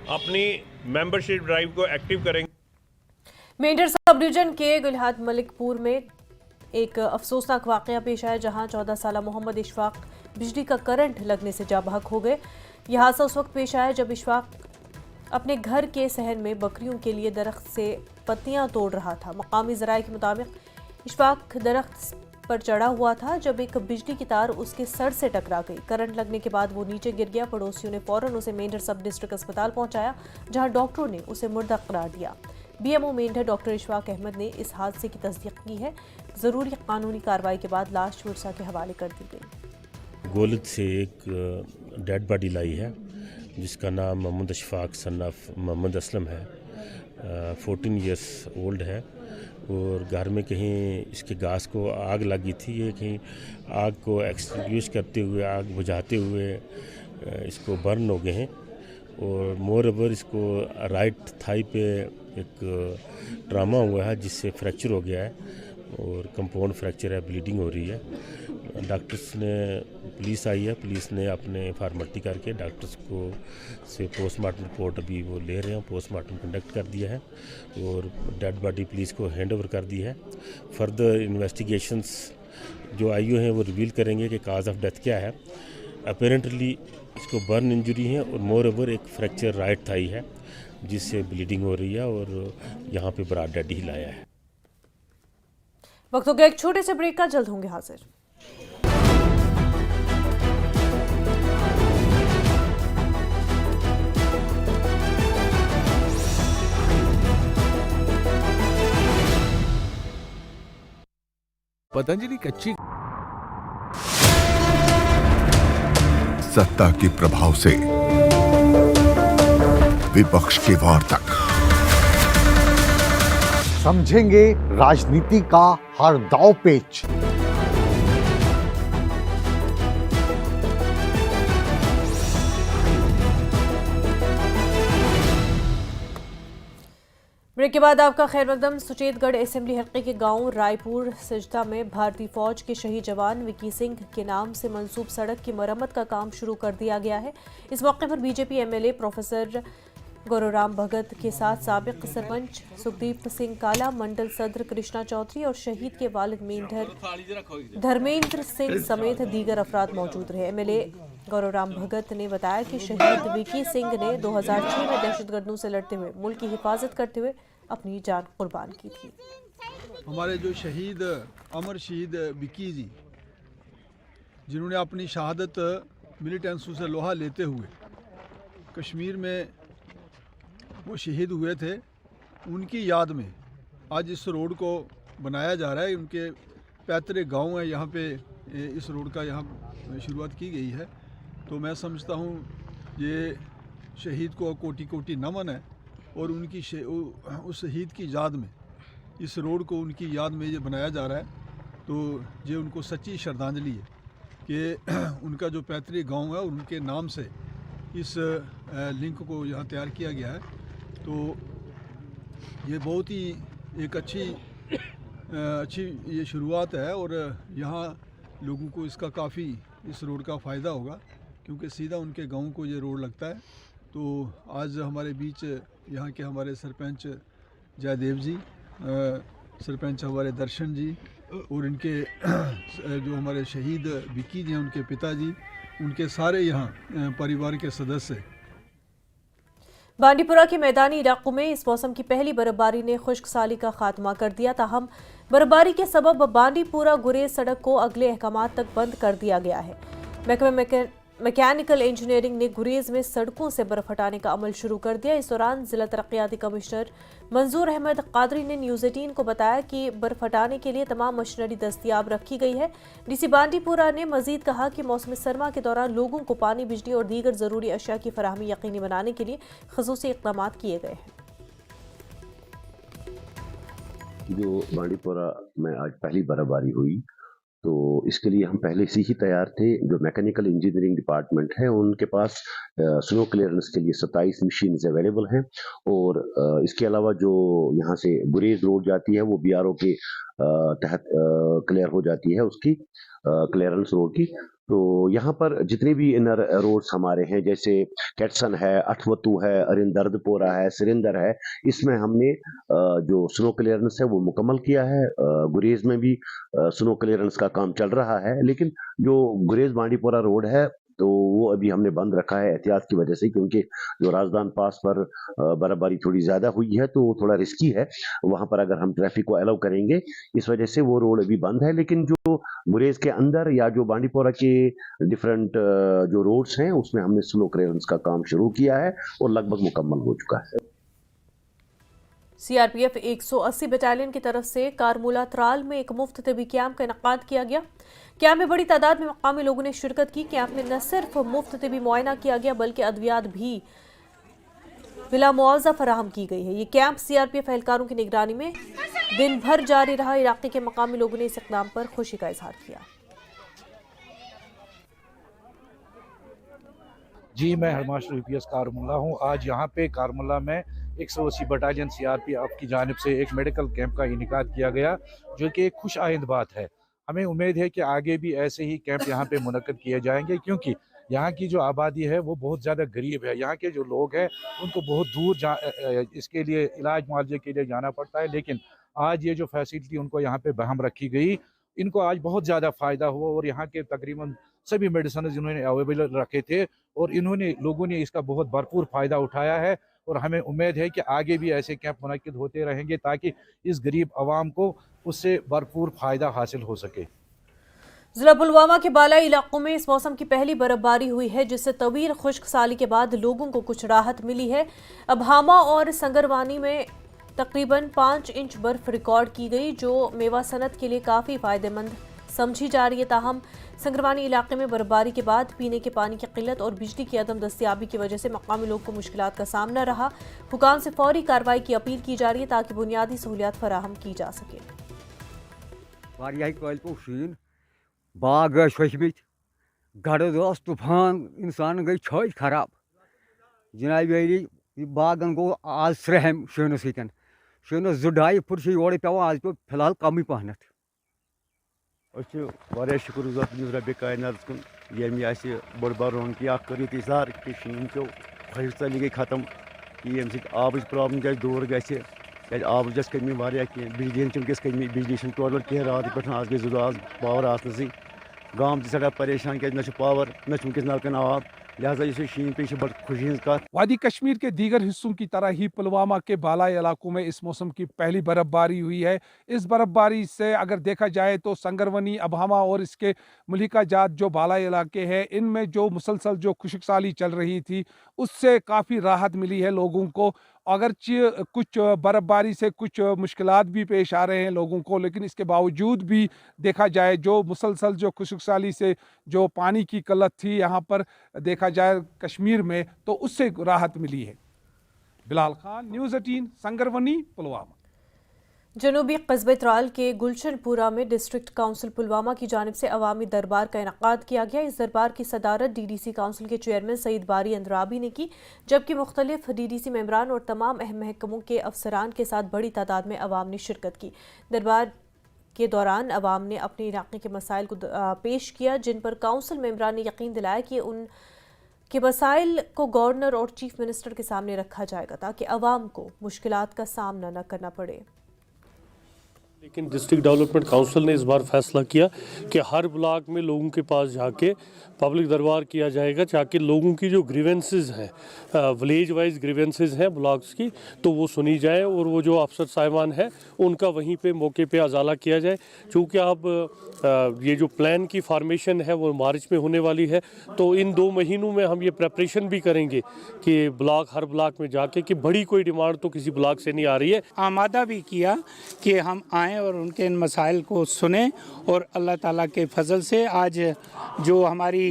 अपनी मेंबरशिप ड्राइव को एक्टिव करेंगे। मेंढर सब डिवीजन के गुलहाद मलिकपुर में एक अफसोसनाक वाकया पेश आया, जहां 14 साला मोहम्मद इशफाक बिजली का करंट लगने से जाँ बहक हो गए। यह हादसा उस वक्त पेश आया जब इशफाक अपने घर के सहन में बकरियों के लिए दरख्त से पत्तियां तोड़ रहा था। मकामी ज़राए के मुताबिक इशफाक दरख्त पर चढ़ा हुआ था जब एक बिजली की तार उसके सर से टकरा गई। करंट लगने के बाद वो नीचे गिर गया। पड़ोसियों ने फौरन उसे मेंढर सब डिस्ट्रिक्ट अस्पताल पहुंचाया, जहां डॉक्टरों ने उसे मुर्दा करार दिया। BMO मेंढर डॉक्टर इशफाक अहमद ने इस हादसे की तस्दीक की है। जरूरी कानूनी कार्रवाई के बाद लाश वर्षा के हवाले कर दी गई। गोलद से एक डेड बॉडी लाई है जिसका नाम मोहम्मद इशफाक सन ऑफ मोहम्मद असलम है। 14 ईयर्स ओल्ड है और घर में कहीं इसके घास को आग लगी थी। ये कहीं आग को एक्सटिंग्विश करते हुए, आग बुझाते हुए इसको बर्न हो गए हैं और मोर ओवर इसको राइट थाई पे एक ट्रामा हुआ है जिससे फ्रैक्चर हो गया है और कंपाउंड फ्रैक्चर है, ब्लीडिंग हो रही है। डॉक्टर्स ने, पुलिस आई है, पुलिस ने अपने फॉर्मेलिटी करके डॉक्टर्स को से पोस्टमार्टम रिपोर्ट अभी वो ले रहे हैं, पोस्टमार्टम कंडक्ट कर दिया है और डेड बॉडी पुलिस को हैंड ओवर कर दी है। फर्दर इन्वेस्टिगेशंस जो आईओ हैं वो रिवील करेंगे कि काज ऑफ डेथ क्या है। अपेरेंटली इसको बर्न इंजरी है और मोर ओवर एक फ्रैक्चर राइट थाई है जिससे ब्लीडिंग हो रही है और यहाँ पे ब्रॉड डेड ही लाया है। वक्त हो गया एक छोटे से ब्रेक का, जल्द होंगे हाजिर। पतंजलि कच्ची सत्ता के प्रभाव से विपक्ष के वार तक समझेंगे राजनीति का हर दांव पेच। ब्रेक के बाद आपका खैर मकदम। सुचेतगढ़ असेंबली हल्के के गांव रायपुर सजदा में भारतीय फौज के शहीद जवान विकी सिंह के नाम से मंसूब सड़क की मरम्मत का काम शुरू कर दिया गया है। इस मौके पर बीजेपी एमएलए प्रोफेसर गौरवराम भगत के साथ साबिक सरपंच सुखदीप सिंह काला, मंडल सदर कृष्णा चौधरी और शहीद के वालिद मेंढर धर्मेंद्र सिंह समेत दीगर अफराद मौजूद रहे। एमएलए गौरवराम भगत ने बताया कि शहीद विकी सिंह ने 2006 में दहशतगर्दों से लड़ते हुए मुल्क की हिफाजत करते हुए अपनी जान कुर्बान की थी। हमारे जो शहीद अमर शहीद विकी जी, जिन्होंने अपनी शहादत मिलिटेंसू से लोहा लेते हुए कश्मीर में वो शहीद हुए थे, उनकी याद में आज इस रोड को बनाया जा रहा है। उनके पैतृक गांव है, यहाँ पे इस रोड का यहाँ शुरुआत की गई है। तो मैं समझता हूँ ये शहीद को कोटि कोटि नमन है और उनकी उस शहीद की याद में इस रोड को उनकी याद में ये बनाया जा रहा है। तो ये उनको सच्ची श्रद्धांजलि है कि उनका जो पैतृक गांव है उनके नाम से इस लिंक को यहाँ तैयार किया गया है। तो ये बहुत ही एक अच्छी ये शुरुआत है और यहाँ लोगों को इसका काफ़ी इस रोड का फ़ायदा होगा क्योंकि सीधा उनके गांव को ये रोड लगता है। तो आज हमारे बीच यहाँ के हमारे सरपंच जयदेव जी, सरपंच हमारे दर्शन जी और इनके जो हमारे शहीद विकी जी हैं उनके पिताजी, उनके सारे यहाँ परिवार के सदस्य। बांडीपुरा के मैदानी इलाकों में इस मौसम की पहली बर्फबारी ने खुश्क साली का खात्मा कर दिया। ताहम बर्फबारी के सबब बांडीपुरा गुरेज सड़क को अगले अहकामात तक बंद कर दिया गया है। मैकेनिकल इंजीनियरिंग ने गुरेज में सड़कों से बर्फ हटाने का अमल शुरू कर दिया। इस दौरान जिला तरक्याती कमिश्नर मंजूर अहमद कादरी ने न्यूज़ 18 को बताया कि बर्फ हटाने के लिए तमाम मशीनरी दस्तियाब रखी गई है। डीसी बांडीपुरा ने मजीद कहा कि मौसम सरमा के दौरान लोगों को पानी, बिजली और दीगर जरूरी अशिया की फराहमी यकीनी बनाने के लिए खसूसी इक़दाम किए गए हैं। जो बांडीपुरा में आज पहली बर्फबारी हुई तो इसके लिए हम पहले से ही तैयार थे। जो मैकेनिकल इंजीनियरिंग डिपार्टमेंट है उनके पास स्नो क्लियरेंस के लिए 27 मशीन अवेलेबल हैं और इसके अलावा जो यहाँ से गुरेज रोड जाती है वो BRO के तहत क्लियर हो जाती है, उसकी क्लियरेंस रोड की। तो यहाँ पर जितने भी इनर रोड्स हमारे हैं जैसे कैटसन है, अठवतू है, अरिंदर्दपोरा है, सिरिंदर है, इसमें हमने जो स्नो क्लियरेंस है वो मुकम्मल किया है। गुरेज में भी स्नो क्लियरेंस का काम चल रहा है, लेकिन जो गुरेज बांडीपुरा रोड है तो वो अभी हमने बंद रखा है एहतियात की वजह से, क्योंकि जो राजदान पास पर बर्फबारी थोड़ी ज़्यादा हुई है तो थोड़ा रिस्की है वहाँ पर अगर हम ट्रैफिक को अलाउ करेंगे, इस वजह से वो रोड अभी बंद है। लेकिन जो गुरेज के अंदर या जो बांडीपुरा के डिफरेंट जो रोड्स हैं उसमें हमने स्लो क्लियरेंस का काम शुरू किया है और लगभग मुकम्मल हो चुका है। CRPF 180 बटालियन की तरफ से कारमुला त्राल में एक मुफ्त तिबी कैंप का इनकाद किया गया। कैंप में बड़ी तादाद में मकामी लोगों ने शिरकत की। कैंप में न सिर्फ मुफ्त तिबी मुआयना किया गया बल्कि अद्वियात भी बिला मुआवजा फराहम की गई है। ये कैंप CRPF एहलकारों की निगरानी में दिन भर जारी रहा। इलाके के मकामी लोगों ने इस इक़दाम पर खुशी का इजहार किया। जी, मैं हेडमास्टर UPS कारमुला हूँ। आज यहाँ पे कारमुला में 180 बटालियन CRPF की जानिब से एक मेडिकल कैंप का इनेकाद किया गया, जो कि एक खुश आइंद बात है। हमें उम्मीद है कि आगे भी ऐसे ही कैंप यहाँ पे मुनक्कद किए जाएंगे, क्योंकि यहाँ की जो आबादी है वो बहुत ज़्यादा गरीब है। यहाँ के जो लोग हैं उनको बहुत दूर इसके लिए इलाज मुआवजे के लिए जाना पड़ता है, लेकिन आज ये जो फैसिलिटी उनको यहाँ पे बहाम रखी गई, इनको आज बहुत ज़्यादा फ़ायदा हुआ और यहाँ के तकरीबन सभी मेडिसिन जिन्होंने अवेलेबल रखे थे और लोगों ने इसका बहुत भरपूर फ़ायदा उठाया है। और हमें उम्मीद है कि आगे भी ऐसे कैंप मुनक्किद होते रहेंगे ताकि इस गरीब आवाम को उससे भरपूर फ़ायदा हासिल हो सके। जिला पुलवामा के बालाई इलाकों में इस मौसम की पहली बर्फबारी हुई है, जिससे तवील खुश्क साली के बाद लोगों को कुछ राहत मिली है। अबहामा और संगरवानी में तकरीबन 5 इंच बर्फ रिकॉर्ड की गई, जो मेवा सनत के लिए काफ़ी फ़ायदेमंद समझी जा रही है। ताहम संगरवानी इलाके में बर्फबारी के बाद पीने के पानी की किल्लत और बिजली की अदम दस्तियाबी की वजह से मकामी लोगों को मुश्किलात का सामना रहा। हुकाम से फौरी कार्रवाई की अपील की जा रही है ताकि बुनियादी सहूलियात फराहम की जा सके। बाग फसमित गरज तूफान इंसान गई छज खराब जनाब बागन गो आज श्रहम शोन सतन शोनस 2-2 फुट योर पे आज पे फिलहाल कम पहनत शुक्र गुजार रब कायनात कुन ये बड़ बार रौनकी कर इजहार कि शीन चो खुश चली गई खत्म कि ये आब प्रॉब्लम गई दूर गि आब कमी बिजली वनकस कमी बिजली टोटल कह रात पे आज गई 2 आज पावर आसनस गांव सड़ा परेशान क्या न पावर न वनकस नलकन आब, लिहाजा ये शीन पे बड़ खुशी हज कत। वादी कश्मीर के दीगर हिस्सों की तरह ही पुलवामा के बालाई इलाकों में इस मौसम की पहली बर्फबारी हुई है। इस बर्फबारी से अगर देखा जाए तो संगरवनी, अबहामा और इसके मलिका जात जो बालाई इलाके हैं, इनमें जो मुसलसल जो खुश्क साली चल रही थी उससे काफ़ी राहत मिली है लोगों को। अगरचे कुछ बर्फबारी से कुछ मुश्किलात भी पेश आ रहे हैं लोगों को, लेकिन इसके बावजूद भी देखा जाए जो मुसलसल जो खुश्क साली से जो पानी की किल्लत थी यहाँ पर देखा जाए कश्मीर में, तो उससे राहत मिली है। बिलाल खान, न्यूज़ 18, संगरवनी, पुलवामा। जनूबी कस्बे त्राल के गुलशनपुरा में डिस्ट्रिक्ट काउंसिल पुलवामा की जानिब से अवामी दरबार का इनकाद किया गया। इस दरबार की सदारत DDC काउंसिल के चेयरमैन सईद बारी अंद्राबी ने की, जबकि मुख्तलिफ DDC मेंबरान और तमाम अहम महकमों के अफसरान के साथ बड़ी तादाद में अवाम ने शिरकत की। दरबार के दौरान अवाम ने अपने इलाके के मसाइल को पेश किया, जिन पर काउंसिल मेंबरान ने यकीन दिलाया कि उन के मसाइल को गवर्नर और चीफ मिनिस्टर के सामने रखा जाएगा ताकि अवाम को मुश्किलात का सामना न करना पड़े। लेकिन डिस्ट्रिक्ट डेवलपमेंट काउंसिल ने इस बार फैसला किया कि हर ब्लॉक में लोगों के पास जाके पब्लिक दरबार किया जाएगा, ताकि लोगों की जो ग्रीवेंसेस हैं, विलेज वाइज ग्रीवेंसेस हैं ब्लॉक्स की, तो वो सुनी जाए और वो जो अफसर साहिबान हैं उनका वहीं पे मौके पे अजाला किया जाए। चूँकि अब ये जो प्लान की फॉर्मेशन है वो मार्च में होने वाली है, तो इन 2 महीनों में हम ये प्रेपरेशन भी करेंगे कि हर ब्लॉक में जाके कि बड़ी कोई डिमांड तो किसी ब्लॉक से नहीं आ रही है। आमादा भी किया कि हम आएँ और उनके इन मसाइल को सुने, और अल्लाह ताला के फजल से आज जो हमारी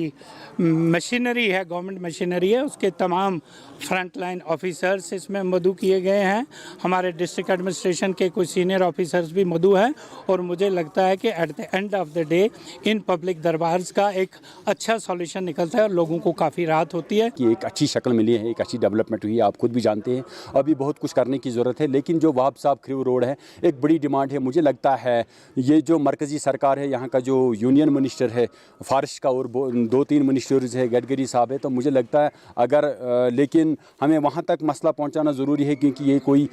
मशीनरी है, गवर्नमेंट मशीनरी है, उसके तमाम फ्रंट लाइन ऑफिसर्स इसमें मदऊ किए गए हैं। हमारे डिस्ट्रिक्ट एडमिनिस्ट्रेशन के कुछ सीनियर ऑफिसर्स भी मदऊ हैं, और मुझे लगता है कि at the end of the day in public darbars का एक अच्छा सॉल्यूशन निकलता है और लोगों को काफ़ी राहत होती है। कि एक अच्छी शक्ल मिली है, एक अच्छी डेवलपमेंट हुई है, आप खुद भी जानते हैं। अभी बहुत कुछ करने की ज़रूरत है, लेकिन जो वाब साहब क्रू रोड है एक बड़ी डिमांड है। मुझे लगता है ये जो मरकज़ी सरकार है, यहाँ का जो यूनियन मिनिस्टर है फॉरेस्ट का, और 2-3 मिनिस्टर्स है, गडकरी साहब है, तो मुझे लगता है अगर लेकिन हमें वहाँ तक मसला पहुँचाना ज़रूरी है, क्योंकि ये कोई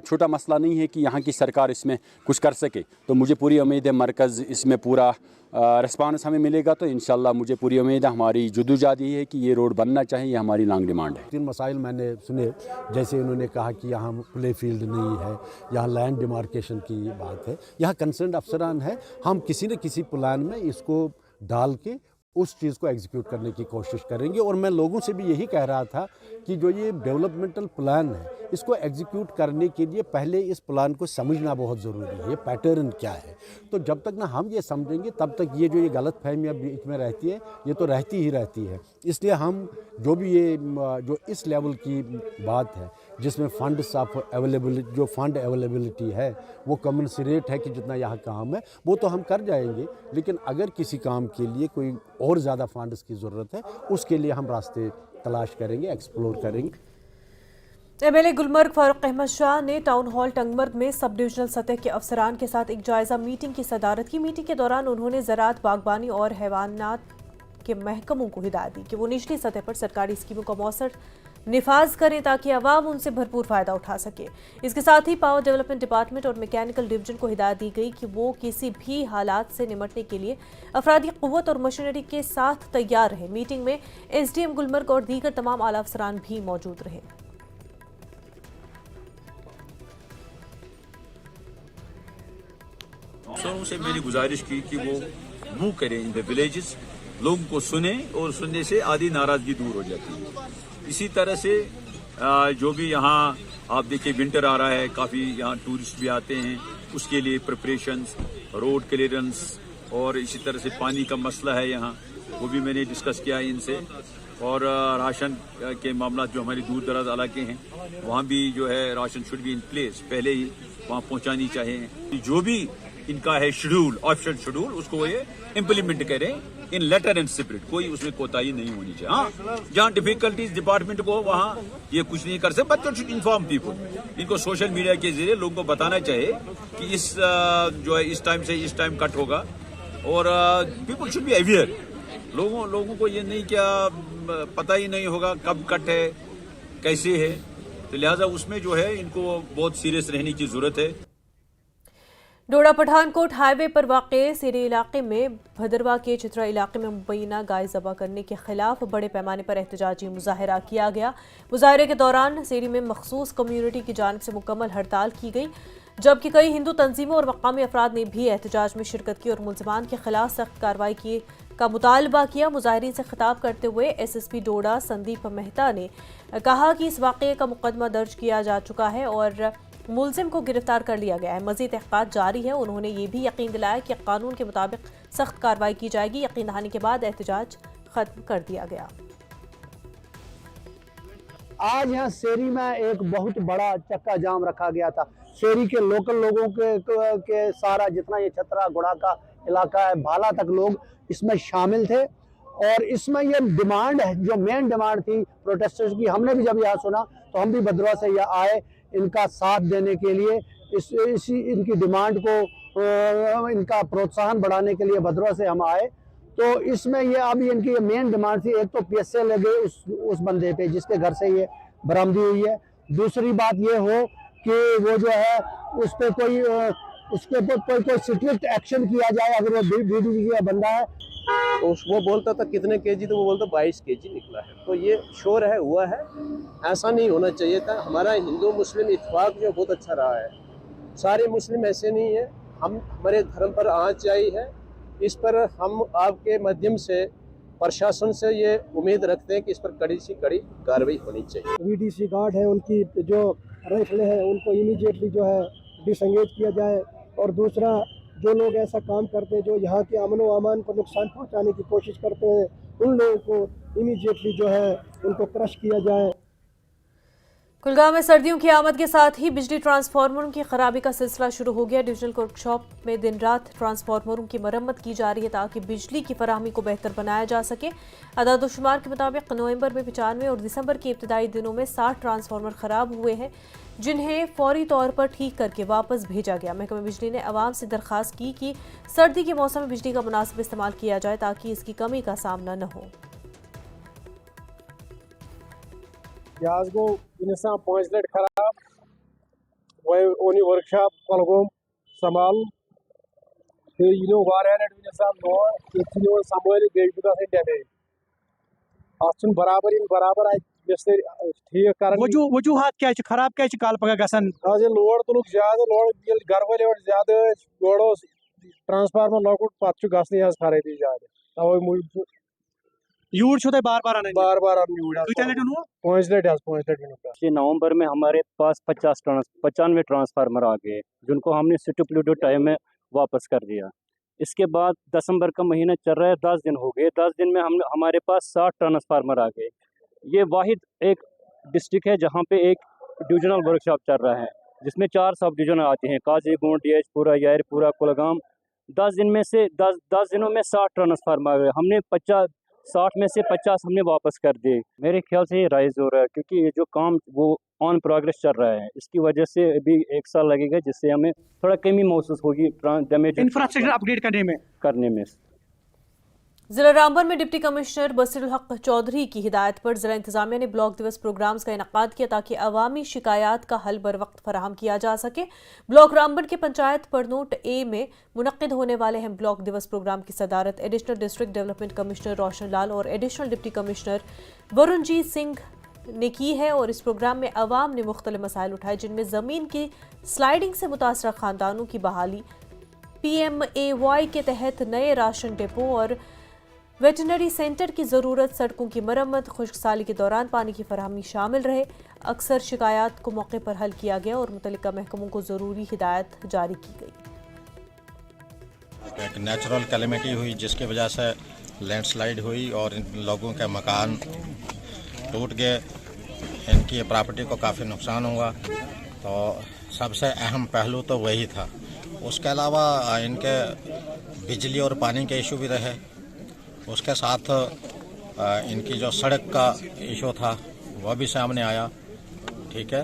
छोटा मसला नहीं है कि यहाँ की सरकार इसमें कुछ कर सके। तो मुझे पूरी उम्मीद है मरकज़ इसमें पूरा रिस्पांस हमें मिलेगा, तो इंशाल्लाह मुझे पूरी उम्मीद है। हमारी जदोजहद ये है कि ये रोड बनना चाहिए, ये हमारी लॉन्ग डिमांड है। 3 मसाइल मैंने सुने, जैसे उन्होंने कहा कि यहाँ प्ले फील्ड नहीं है, यहाँ लैंड डिमार्केशन की बात है, यहाँ कंसर्न अफसरान है। हम किसी न किसी प्लान में इसको डाल के उस चीज़ को एग्जीक्यूट करने की कोशिश करेंगे। और मैं लोगों से भी यही कह रहा था कि जो ये डेवलपमेंटल प्लान है, इसको एग्जीक्यूट करने के लिए पहले इस प्लान को समझना बहुत ज़रूरी है, ये पैटर्न क्या है। तो जब तक ना हम ये समझेंगे तब तक ये जो ये गलत फहमियाँ बीच में रहती है, ये तो रहती ही रहती है। इसलिए हम जो भी ये जो इस लेवल की बात है, जिसमें फंड्स ऑफ अवेलेबिलिटी, जो फंड अवेलेबिलिटी है वो कमेंसरेट है कि जितना यहाँ काम है वो तो हम कर जाएंगे, लेकिन अगर किसी काम के लिए कोई और ज़्यादा फंड्स की ज़रूरत है, उसके लिए हम रास्ते तलाश करेंगे, एक्सप्लोर करेंगे। एमएलए गुलमर्ग फारूक अहमद शाह ने टाउन हॉल टंगमर्ग में सब डिविजनल सतह के अफसरान के साथ एक जायजा मीटिंग की सदारत की। मीटिंग के दौरान उन्होंने ज़राअत, बागबानी और हैवानात के महकमों को हिदायत दी कि वो निचली सतह पर सरकारी स्कीमों का मौसर निफाज करें ताकि अवाम उनसे भरपूर फ़ायदा उठा सके। इसके साथ ही पावर डेवलपमेंट डिपार्टमेंट और मैकेनिकल डिवीजन को हिदायत दी गई कि वो किसी भी हालात से निपटने के लिए अफरादी क़ुव्वत और मशीनरी के साथ तैयार रहे। मीटिंग में एसडीएम गुलमर्ग और दीगर तमाम आला अफसरान भी मौजूद रहे। अफसरों से मेरी गुजारिश की कि वो मूव करें इन द विलेजेस, लोगों को सुने, और सुनने से आधी नाराजगी दूर हो जाती है। इसी तरह से जो भी यहाँ आप देखिए विंटर आ रहा है, काफ़ी यहाँ टूरिस्ट भी आते हैं, उसके लिए प्रिपरेशंस, रोड क्लियरेंस, और इसी तरह से पानी का मसला है यहाँ, वो भी मैंने डिस्कस किया इनसे। और राशन के मामला जो हमारे दूर दराज इलाके हैं, वहाँ भी जो है ration should be in place, पहले ही वहाँ पहुँचानी चाहिए। जो भी इनका है शेड्यूल, ऑप्शन शेड्यूल, उसको ये इम्प्लीमेंट करें इन लेटर एंड स्पिरिट, कोई उसमें कोताही नहीं होनी चाहिए। हाँ, जहाँ डिफिकल्टीज डिपार्टमेंट को वहाँ ये कुछ नहीं कर सकते, बट शुड इन्फॉर्म पीपल। इनको सोशल मीडिया के जरिए लोगों को बताना चाहिए कि इस जो है इस टाइम से इस टाइम कट होगा, और पीपल शुड बी अवेयर। लोगों को ये नहीं क्या पता ही नहीं होगा कब कट है, कैसे है, तो लिहाजा उसमें जो है इनको बहुत सीरियस रहने की जरूरत है। डोडा पठानकोट हाईवे पर वाक़ सिरी इलाके में भदरवा के चित्रा इलाके में मुबैना गाय ज़बह करने के खिलाफ बड़े पैमाने पर एहतजाजी मुजाहरा किया गया। मुजाहरे के दौरान सिरी में मखसूस कम्यूनिटी की जानिब से मुकम्मल हड़ताल की गई, जबकि कई हिंदू तंजीमों और मकामी अफराद ने भी एहतजाज में शिरकत की और मुलज़मान के खिलाफ सख्त कार्रवाई का मुतालबा किया। मुजाहरीन से खिताब करते हुए एसएसपी डोडा संदीप मेहता ने कहा कि इस वाक़े का मुकदमा दर्ज किया जा चुका है और मुलजिम को गिरफ्तार कर लिया गया है। मज़ीद तहक़ीक़ात जारी है। उन्होंने ये भी यकीन दिलाया कि कानून के मुताबिक सख्त कार्रवाई की जाएगी। यकीन दहानी के बाद एहतजाज खत्म कर दिया गया। आज यहाँ शेरी में एक बहुत बड़ा चक्का जाम रखा गया था। शेरी के लोकल लोगों के सारा जितना ये छतरा गुड़ा का इलाका है, भाला तक लोग इसमें शामिल थे, और इसमें ये डिमांड है, जो मेन डिमांड थी प्रोटेस्टर्स की, हमने भी जब यहाँ सुना तो हम भी भद्रवा से यहाँ आए इनका साथ देने के लिए, इनकी डिमांड को, इनका प्रोत्साहन बढ़ाने के लिए भद्रवा से हम आए। तो इसमें ये अभी इनकी मेन डिमांड थी, एक तो पैसे लगे उस बंदे पे जिसके घर से ये बरामदी हुई है, दूसरी बात ये हो कि वो जो है उस पर कोई उसके ऊपर कोई स्ट्रिक्ट एक्शन किया जाए अगर वो बीडीजी का बंदा है। तो वो बोलता था कितने केजी, तो वो बोलता 22 केजी निकला है। तो ये शोर है, हुआ है, ऐसा नहीं होना चाहिए था। हमारा हिंदू मुस्लिम इत्तेफाक जो बहुत अच्छा रहा है, सारे मुस्लिम ऐसे नहीं है, हमारे धर्म पर आँच आई है। इस पर हम आपके माध्यम से प्रशासन से ये उम्मीद रखते हैं कि इस पर कड़ी से कड़ी कार्रवाई होनी चाहिए। वीडीसी गार्ड है, उनकी जो राइफलें हैं उनको इमीडिएटली जो है डिसंगेज किया जाए। और दूसरा, जो लोग ऐसा काम करते हैं, जो यहाँ के अमन व अमान को नुकसान पहुँचाने की कोशिश करते हैं, उन लोगों को इमीडिएटली जो है उनको क्रश किया जाए। कुलगांव में सर्दियों की आमद के साथ ही बिजली ट्रांसफार्मरों की खराबी का सिलसिला शुरू हो गया। डिविजनल वर्कशॉप में दिन रात ट्रांसफार्मरों की मरम्मत की जा रही है ताकि बिजली की फराहमी को बेहतर बनाया जा सके। अदाद-ओ-शुमार के मुताबिक नवंबर में 95 और दिसंबर के इब्तिदाई दिनों में 60 ट्रांसफार्मर खराब हुए हैं, जिन्हें फौरी तौर पर ठीक करके वापस भेजा गया। महकमा बिजली ने अवाम से दरख्वास्त की कि सर्दी के मौसम में बिजली का मुनासिब इस्तेमाल किया जाए ताकि इसकी कमी का सामना न हो। यह गो इंसान 5 लट खराब, वह ओनी वर्कशॉप कलगोम संभाल लट इंसान नो ये संभाल डैमेज अत बराबर ठीक कर। वजूहत क्या खराब क्या काल पगह गसन लोड तुलुक ज्यादा लोड घर वाले ज्यादा लोड ट्रांसफार्मर लकुट पे गसन खराबी ज्यादा तवे मूजूब यूर छो बार बार आने बार 5 लट। नवंबर में हमारे पास 95 ट्रांसफार्मर आ गए, जिनको हमने स्टिपुलेटेड टाइम में वापस कर दिया। इसके बाद दिसंबर का महीना चल रहा है, 10 दिन हो गए। 10 दिन में हमारे पास 60 ट्रांसफार्मर आ गए। ये वाहिद एक डिस्ट्रिक्ट है जहाँ पे एक डिविजनल वर्कशॉप चल रहा है, जिसमें 4 सब डिवीजन आते हैं, काजीगुंड, डीएचपुरा, यारपुरा, कुलगाम। 10 दिन में से 10 दिनों में 60 ट्रांसफार्मर आ गए। हमने 60 में से 50 हमने वापस कर दिए। मेरे ख्याल से ये राइज हो रहा है, क्योंकि ये जो काम वो ऑन प्रोग्रेस चल रहा है, इसकी वजह से अभी 1 साल लगेगा, जिससे हमें थोड़ा कमी महसूस होगी डैमेज इंफ्रास्ट्रक्चर अपग्रेड करने में। जिला रामबन में डिप्टी कमिश्नर बसीरुल हक चौधरी की हिदायत पर जिला इंतजामिया ने ब्लॉक दिवस प्रोग्राम्स का इनेकाद किया ताकि अवामी शिकायत का हल बर वक्त फराहम किया जा सके। ब्लॉक रामबन के पंचायत परनोट ए में मुनक्किद होने वाले हैं ब्लॉक दिवस प्रोग्राम की सदारत additional district development commissioner Roshan Lal और additional deputy commissioner Varunjeet Singh ने की है। और इस प्रोग्राम में अवाम ने मुख्तलिफ मसाइल उठाए, जिनमें ज़मीन की स्लाइडिंग से मुतासरा खानदानों की बहाली, PMAY के तहत नए राशन डिपो और वेटनरी सेंटर की ज़रूरत, सड़कों की मरम्मत, खुश्क साली के दौरान पानी की फराहमी शामिल रहे। अक्सर शिकायत को मौके पर हल किया गया और मुतल्लिका महकमों को ज़रूरी हिदायत जारी की गई। एक नेचुरल कैलेमिटी हुई जिसकी वजह से लैंडस्लाइड हुई और इन लोगों के मकान टूट गए, इनकी प्रॉपर्टी को काफ़ी नुकसान हुआ। तो सबसे अहम पहलू तो वही था। उसके अलावा इनके बिजली और पानी के इशू भी रहे। उसके साथ इनकी जो सड़क का इशू था वह भी सामने आया। ठीक है,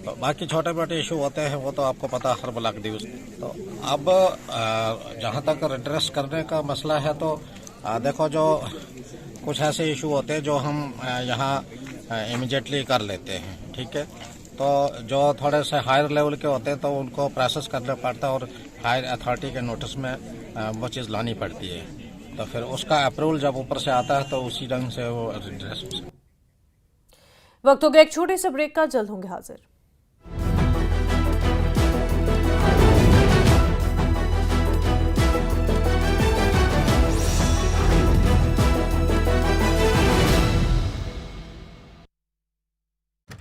तो बाकी छोटे मोटे इशू होते हैं, वो तो आपको पता हर ब्लॉक दिवस। तो अब जहाँ तक एड्रेस करने का मसला है, तो देखो जो कुछ ऐसे इशू होते हैं जो हम यहाँ इमीडिएटली कर लेते हैं। ठीक है, तो जो थोड़े से हायर लेवल के होते हैं तो उनको प्रोसेस करना पड़ता है और हायर अथॉरिटी के नोटिस में वो चीज़ लानी पड़ती है। तो फिर उसका अप्रूवल जब ऊपर से आता है तो उसी ढंग से वो एड्रेस। वक्त हो गया एक छोटे से ब्रेक का, जल्द होंगे हाजिर।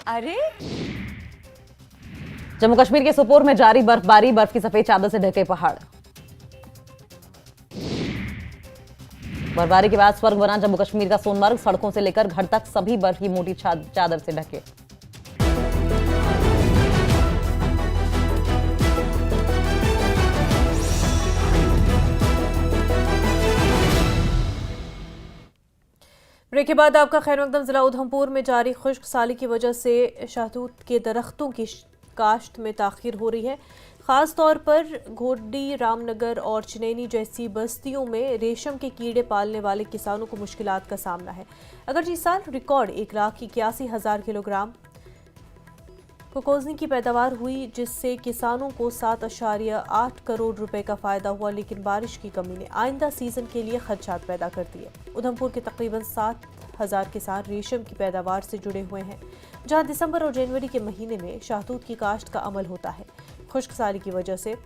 अरे जम्मू कश्मीर के सोपोर में जारी बर्फबारी, बर्फ की सफेद चादर से ढके पहाड़। बर्फबारी के बाद स्वर्ग बना जम्मू कश्मीर का सोनमर्ग, सड़कों से लेकर घर तक सभी बर्फ की मोटी चादर से ढके। ब्रेक के बाद आपका खैर मकदम। जिला उधमपुर में जारी खुश्क साली की वजह से शहतूत के दरख्तों की काश्त में ताखीर हो रही है। ख़ास तौर पर घोडी, रामनगर और चिनैनी जैसी बस्तियों में रेशम के कीड़े पालने वाले किसानों को मुश्किलात का सामना है। अगर इस साल रिकॉर्ड 1,81,000 किलोग्राम कोकोजनी की पैदावार हुई, जिससे किसानों को 7.8 करोड़ रुपए का फायदा हुआ, लेकिन बारिश की कमी ने आइंदा सीजन के लिए खदशात पैदा कर दिए। उधमपुर के तकरीबन 7,000 किसान रेशम की पैदावार से जुड़े हुए हैं, जहां दिसंबर और जनवरी के महीने में शहतूत की काश्त का अमल होता है। खुश्क साली की वजह से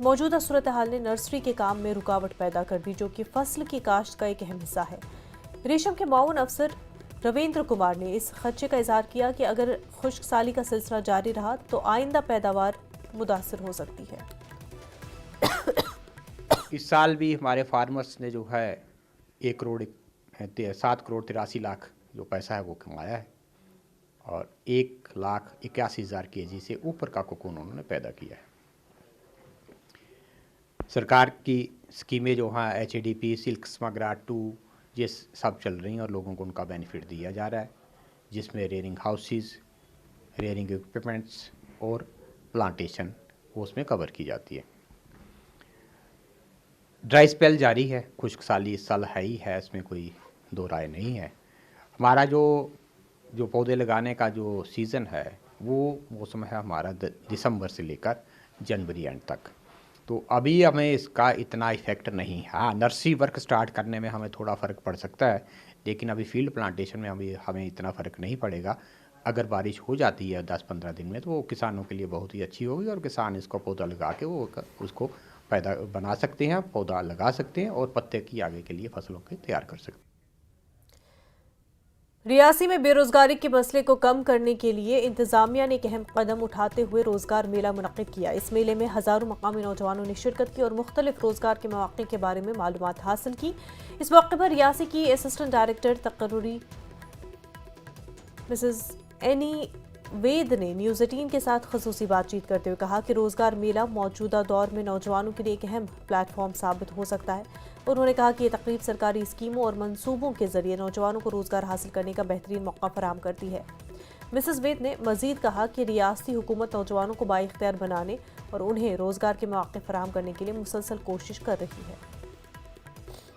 मौजूदा सूरत हाल ने नर्सरी के काम में रुकावट पैदा कर दी, जो कि फसल की काश्त का एक अहम हिस्सा है। रेशम के माउन अफसर रविंद्र कुमार ने इस खदशे का इजहार किया कि अगर खुश्क साली का सिलसिला जारी रहा तो आइंदा पैदावार मुतासर हो सकती है। इस साल भी हमारे फार्मर्स ने जो है 7 करोड़ 83 लाख जो पैसा है वो कमाया है और 1,81,000 kg से ऊपर का कोकून उन्होंने पैदा किया है। सरकार की स्कीमें जो हैं HADP, सिल्क स्मग्राट 2 ये सब चल रही हैं और लोगों को उनका बेनिफिट दिया जा रहा है, जिसमें रेयरिंग हाउसेस, रेयरिंग इक्विपमेंट्स और प्लांटेशन वो उसमें कवर की जाती है। ड्राई स्पेल जारी है, खुश्क साली इस साल है ही है, इसमें कोई दो राय नहीं है। हमारा जो पौधे लगाने का जो सीज़न है वो मौसम है हमारा दिसंबर से लेकर जनवरी एंड तक, तो अभी हमें इसका इतना इफेक्ट नहीं है। हाँ, नर्सरी वर्क स्टार्ट करने में हमें थोड़ा फ़र्क पड़ सकता है, लेकिन अभी फील्ड प्लांटेशन में हमें इतना फ़र्क नहीं पड़ेगा। अगर बारिश हो जाती है 10-15 दिन में तो वो किसानों के लिए बहुत ही अच्छी होगी और किसान इसको पौधा लगा के वो उसको पैदा बना सकते हैं, पौधा लगा सकते हैं और पत्ते की आगे के लिए फसलों के तैयार कर सकते हैं। रियासी में बेरोजगारी के मसले को कम करने के लिए इंतजामिया ने एक अहम कदम उठाते हुए रोजगार मेला मुनक्किद किया। इस मेले में हजारों मकामी नौजवानों ने शिरकत की और मुख्तलिफ रोजगार के मौक़े के बारे में मालूमात हासिल की। इस मौके पर रियासी की असिस्टेंट डायरेक्टर तकर्रुरी मिसेस एनी वेद ने न्यूज़ 18 के साथ खसूसी बातचीत करते हुए कहा कि रोजगार मेला मौजूदा दौर में नौजवानों के लिए एक अहम प्लेटफॉर्म साबित हो सकता है। उन्होंने कहा कि ये तकरीब सरकारी स्कीमों और मंसूबों के जरिए नौजवानों को रोजगार हासिल करने का बेहतरीन मौका फराहम करती है। मिसेस वेद ने मजीद कहा कि रियासती हुकूमत नौजवानों को बाइख्तियार बनाने और उन्हें रोजगार के मौके फराहम करने के लिए मुसलसल कोशिश कर रही है।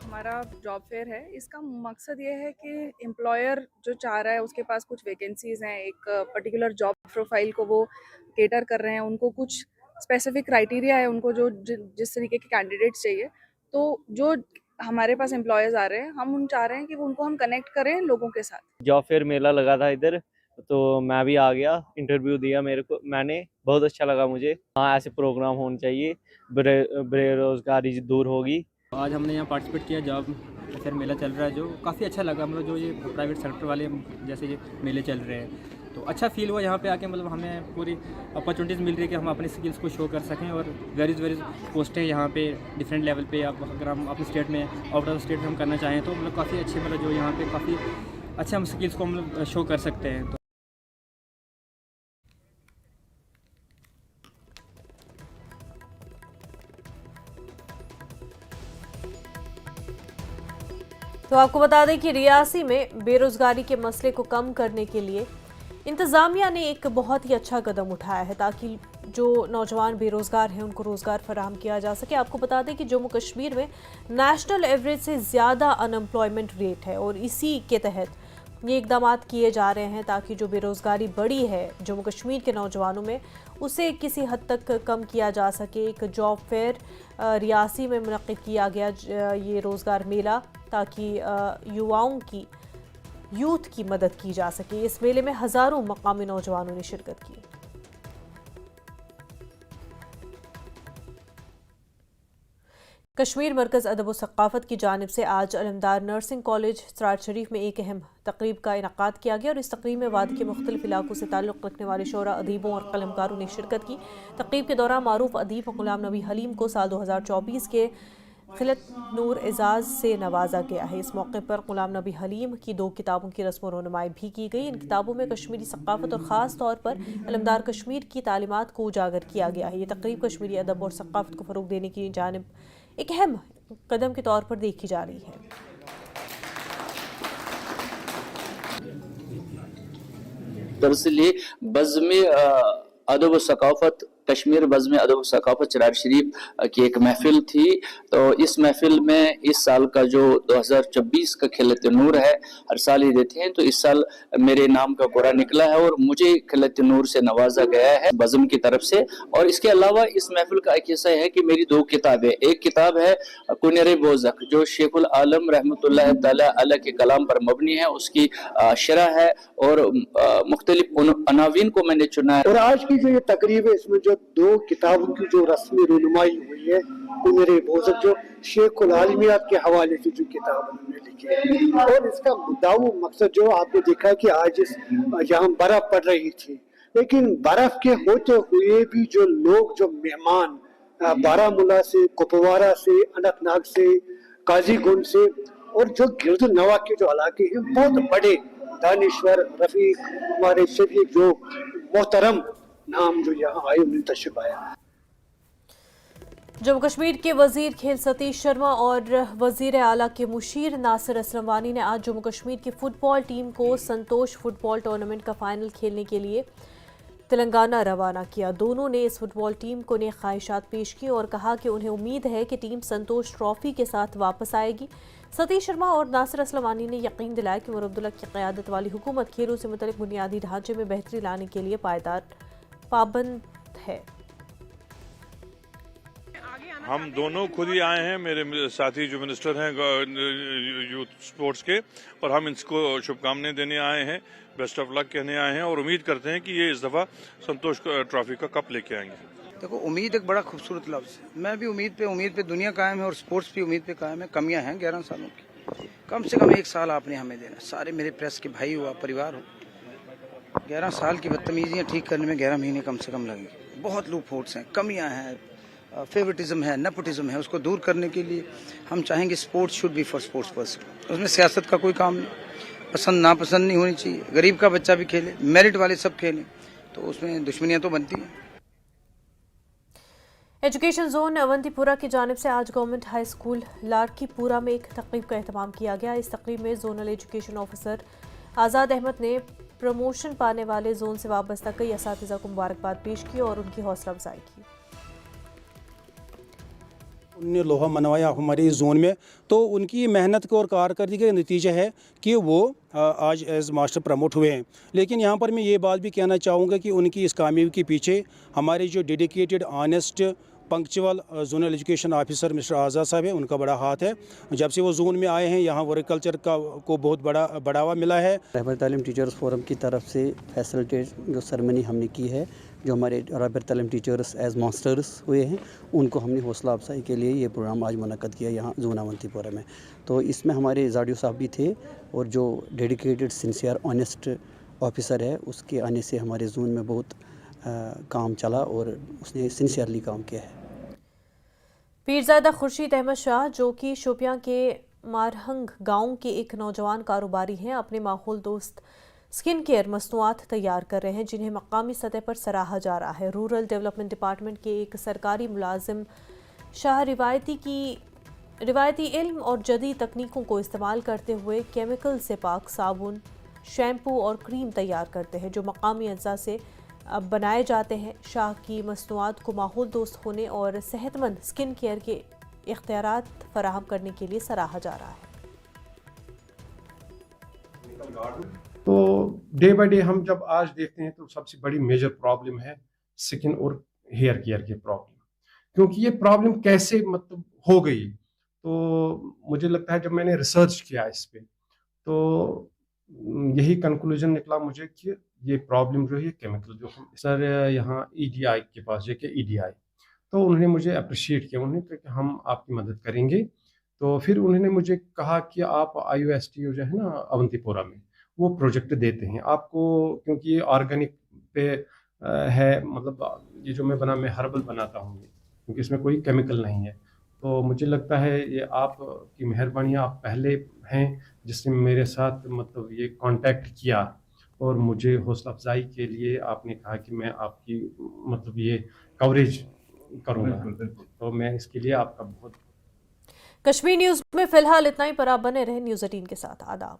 हमारा जॉब फेयर है, इसका मकसद ये है कि एम्प्लॉयर जो चाह रहा है उसके पास कुछ वैकेंसीज़ हैं, एक पर्टिकुलर जॉब प्रोफाइल को वो केटर कर रहे हैं, उनको कुछ स्पेसिफिक क्राइटेरिया है, उनको जो जिस तरीके के कैंडिडेट्स चाहिए, तो जो हमारे पास एम्प्लॉयर्स आ रहे हैं हम उन चाह रहे हैं कि उनको हम कनेक्ट करें लोगों के साथ। जॉब फेयर मेला लगा था इधर, तो मैं भी आ गया, इंटरव्यू दिया मैंने बहुत अच्छा लगा मुझे। हाँ, ऐसे प्रोग्राम होने चाहिए, बेरोजगारी दूर होगी। आज हमने यहाँ पार्टिसिपेट किया, जॉब फेयर मेला चल रहा है जो काफ़ी अच्छा लगा। मतलब जो ये प्राइवेट सेक्टर वाले जैसे ये मेले चल रहे हैं तो अच्छा फील हुआ यहाँ पे आके। मतलब हमें पूरी अपॉर्चुनिटीज़ मिल रही है कि हम अपने स्किल्स को शो कर सकें और वेरीज पोस्टें यहाँ पे डिफरेंट लेवल पे आप अगर हम अपने स्टेट में आउट ऑफ स्टेट में हम करना चाहें तो मतलब काफ़ी अच्छे मतलब जो यहाँ पे काफ़ी अच्छे हम स्किल्स को मतलब शो कर सकते हैं। तो आपको बता दें कि रियासी में बेरोजगारी के मसले को कम करने के लिए इंतज़ामिया ने एक बहुत ही अच्छा कदम उठाया है ताकि जो नौजवान बेरोज़गार हैं उनको रोज़गार फराहम किया जा सके। आपको बता दें कि जम्मू कश्मीर में नेशनल एवरेज से ज़्यादा अनएम्प्लॉयमेंट रेट है और इसी के तहत ये इकदाम किए जा रहे हैं ताकि जो बेरोज़गारी बढ़ी है जम्मू कश्मीर के नौजवानों में उसे किसी हद तक कम किया जा सके। एक जॉब फेयर रियासी में मुनक्किद किया गया ये रोज़गार मेला ताकि युवाओं की यूथ की मदद की जा सके। इस मेले में हजारों मकामी नौजवानों ने शिरकत की। कश्मीर मरकज़ अदब व सक़ाफ़त की जानिब से आज अलमदार नर्सिंग कॉलेज सराज शरीफ में एक अहम तकरीब का इनक़ाद किया गया और इस तकरीब में वादी के मुख्तलिफ इलाकों से ताल्लुक़ रखने वाले शोरा, अदीबों और कलमकारों ने शिरकत की। तकरीब के दौरान मारूफ अदीब ग़ुलाम नबी हलीम को साल 2024 के खिलत नूर एजाज़ से नवाजा गया है। इस मौके पर ग़ुलाम नबी हलीम की 2 किताबों की रस्म रोनुमाई भी की गई। इन किताबों में कश्मीरी सक़ाफ़त और ख़ास तौर पर अलमदार कश्मीर की तालीमात को उजागर किया गया है। ये तकरीब कश्मीरी अदब और सक़ाफ़त को फ़रोग़ देने की जानिब एक अहम कदम के तौर पर देखी जा रही है। दरअसल ये बज़्म अदब व सक़ाफ़त कश्मीर बज़्म अदब व सकाफ़त चरार शरीफ की एक महफिल थी। तो इस महफिल में इस साल का जो 2024 का खिलत नूर है, हर साल ही देते हैं, तो इस साल मेरे नाम का कोरा निकला है और मुझे खिलत नूर से नवाजा गया है बज़्म की तरफ से। और इसके अलावा इस महफिल का एक हिस्सा है कि मेरी 2 किताबें, एक किताब है कुनरे बोज़क जो शेखुल आलम रहमतुल्लाह तआला अलैह के कलाम पर मबनी है, उसकी शरह है और मुख्तलिफ अनावीन को मैंने चुना है। और आज की जो ये तकरीब है, इसमें जो 2 किताबों की जो रस्मी रूनुमाई हुई है, कुनरे बोज़क जो शेखुल आलमियात के हवाले से जो किताब उन्होंने लिखी है, और इसका मुद्दा मकसद जो आपने देखा कि आज यहाँ बर्फ पड़ रही थी, लेकिन बर्फ के होते हुए भी जो लोग, जो मेहमान बारामूला से, कुपवारा से, अनंतनाग से, काजीगुंड से और जो गिरद नवा के जो इलाके हैं, बहुत बड़े दानिश्वर रफीक हमारे सभी जो मोहतरम नाम जो यहाँ आए, उन्हें तशरीफ आया। जम्मू कश्मीर के वजीर खेल सतीश शर्मा और वजीर आला के मुशीर नासिर असलम वानी ने आज जम्मू कश्मीर की फुटबॉल टीम को संतोष फुटबॉल टूर्नामेंट का फाइनल खेलने के लिए तेलंगाना रवाना किया। दोनों ने इस फुटबॉल टीम को नेक ख्वाहिशात पेश की और कहा कि उन्हें उम्मीद है कि टीम संतोष ट्रॉफी के साथ वापस आएगी। सतीश शर्मा और नासिर असलम वानी ने यकीन दिलाया कि उमर अब्दुल्ला की क़यादत वाली हुकूमत खेलों से मुतल्लिक़ बुनियादी ढांचे में बेहतरी लाने के लिए पाबंद है। हम दोनों खुद ही आए हैं, मेरे साथी जो मिनिस्टर हैं यूथ स्पोर्ट्स के, और हम इनको शुभकामनाएं देने आए हैं, बेस्ट ऑफ लक कहने आए हैं और उम्मीद करते हैं कि ये इस दफ़ा संतोष ट्रॉफी का कप लेके आएंगे। देखो, उम्मीद एक बड़ा खूबसूरत लफ्ज़ है। मैं भी उम्मीद पे दुनिया कायम है और स्पोर्ट्स भी उम्मीद पे कायम है। कमियां हैं 11 सालों की, कम से कम 1 साल आपने हमें देना। सारे मेरे प्रेस के भाई हो, परिवार हो, 11 साल की बदतमीजियाँ ठीक करने में 11 महीने कम से कम लगेंगे। बहुत लूप होल्स हैं, कमियाँ हैं, फेवरेटिज्म है, नेपोटिज्म है, उसको दूर करने के लिए हम चाहेंगे sports should be for sports person. उसमें सियासत का कोई काम नहीं, पसंद नापसंद नहीं होनी चाहिए। गरीब का बच्चा भी खेले, मेरिट वाले सब खेलें, तो उसमें दुश्मनियां तो बनती हैं। एजुकेशन जोन अवंतीपुरा की जानिब से आज गवर्नमेंट हाई स्कूल लाड़कीपुरा में एक तकरीब का एहतमाम किया गया। इस तकरीब में जोनल एजुकेशन ऑफिसर आज़ाद अहमद ने प्रमोशन पाने वाले जोन से वाबस्ता कई असातिज़ा को मुबारकबाद पेश की और उनकी हौसला अफजाई की। उन्होंने लोहा मनवाया हमारे इस जोन में, तो उनकी मेहनत को और कारकर्दगी का नतीजा है कि वो आज एज मास्टर प्रमोट हुए हैं। लेकिन यहाँ पर मैं ये बात भी कहना चाहूँगा कि उनकी इस कामयाबी के पीछे हमारे जो dedicated, honest, punctual zonal education officer mister Azad साहब है, उनका बड़ा हाथ है। जब से वो जोन में आए हैं, यहाँ वर्ककल्चर को बहुत बड़ा बढ़ावा मिला है। रहबर तालीम टीचर्स फोरम की तरफ से फैसिलिटेट जो सेरेमनी हमने की है, जो हमारे रहबर तालीम टीचर्स एज मास्टर्स हुए हैं, उनको हमने हौसला अफजाई के लिए ये प्रोग्राम आज मुनक़्क़द किया यहाँ जोन अवंतीपुरा में। तो इसमें हमारे जाडियो साहब भी थे और जो डेडिकेटेड, सिंसियर, ऑनेस्ट ऑफिसर है, उसके आने से हमारे जोन में बहुत काम चला और उसने सिंसियरली काम किया है। पीरज़ादा खुर्शीद अहमद शाह, जो कि शोपियां के मारहंग गांव के एक नौजवान कारोबारी हैं, अपने माहौल दोस्त स्किन केयर मसनूआत तैयार कर रहे हैं, जिन्हें मकामी सतह पर सराहा जा रहा है। रूरल डेवलपमेंट डिपार्टमेंट के एक सरकारी मुलाजिम शाह रिवायती इल्म और जदीद तकनीकों को इस्तेमाल करते हुए केमिकल से पाक साबुन, शैम्पू और क्रीम तैयार करते हैं, जो मकामी अज्जा से बनाए जाते हैं। शाह की मसनूआत को माहौल दोस्त होने और सेहतमंद स्किन केयर के इख्तियारात फराहम करने के लिए सराहा जा रहा है। तो डे बाय डे हम जब आज देखते हैं तो सबसे बड़ी मेजर प्रॉब्लम है स्किन और हेयर केयर की प्रॉब्लम। क्योंकि ये प्रॉब्लम कैसे मतलब हो गई, तो मुझे लगता है जब मैंने रिसर्च किया इस पे, तो यही कंक्लूजन निकला मुझे कि ये प्रॉब्लम जो है केमिकल जो हम सर यहाँ EDI के पास जाके EDI, तो उन्होंने मुझे अप्रिशिएट किया, उन्होंने कहा कि हम आपकी मदद करेंगे। तो फिर उन्होंने मुझे कहा कि आप IOSTO जो है ना अवंतीपुरा में, वो प्रोजेक्ट देते हैं आपको, क्योंकि ये ऑर्गेनिक पे है, मतलब ये जो मैं हर्बल बनाता हूँ, क्योंकि इसमें कोई केमिकल नहीं है। तो मुझे लगता है ये आपकी मेहरबानी, आप पहले हैं जिसने मेरे साथ मतलब ये कांटेक्ट किया और मुझे हौसला अफजाई के लिए आपने कहा कि मैं आपकी मतलब ये कवरेज करूँगा, तो मैं इसके लिए आपका बहुत। कश्मीर न्यूज़ में फिलहाल इतना ही, पर आप बने रहे न्यूज़ 18 के साथ। आदाब।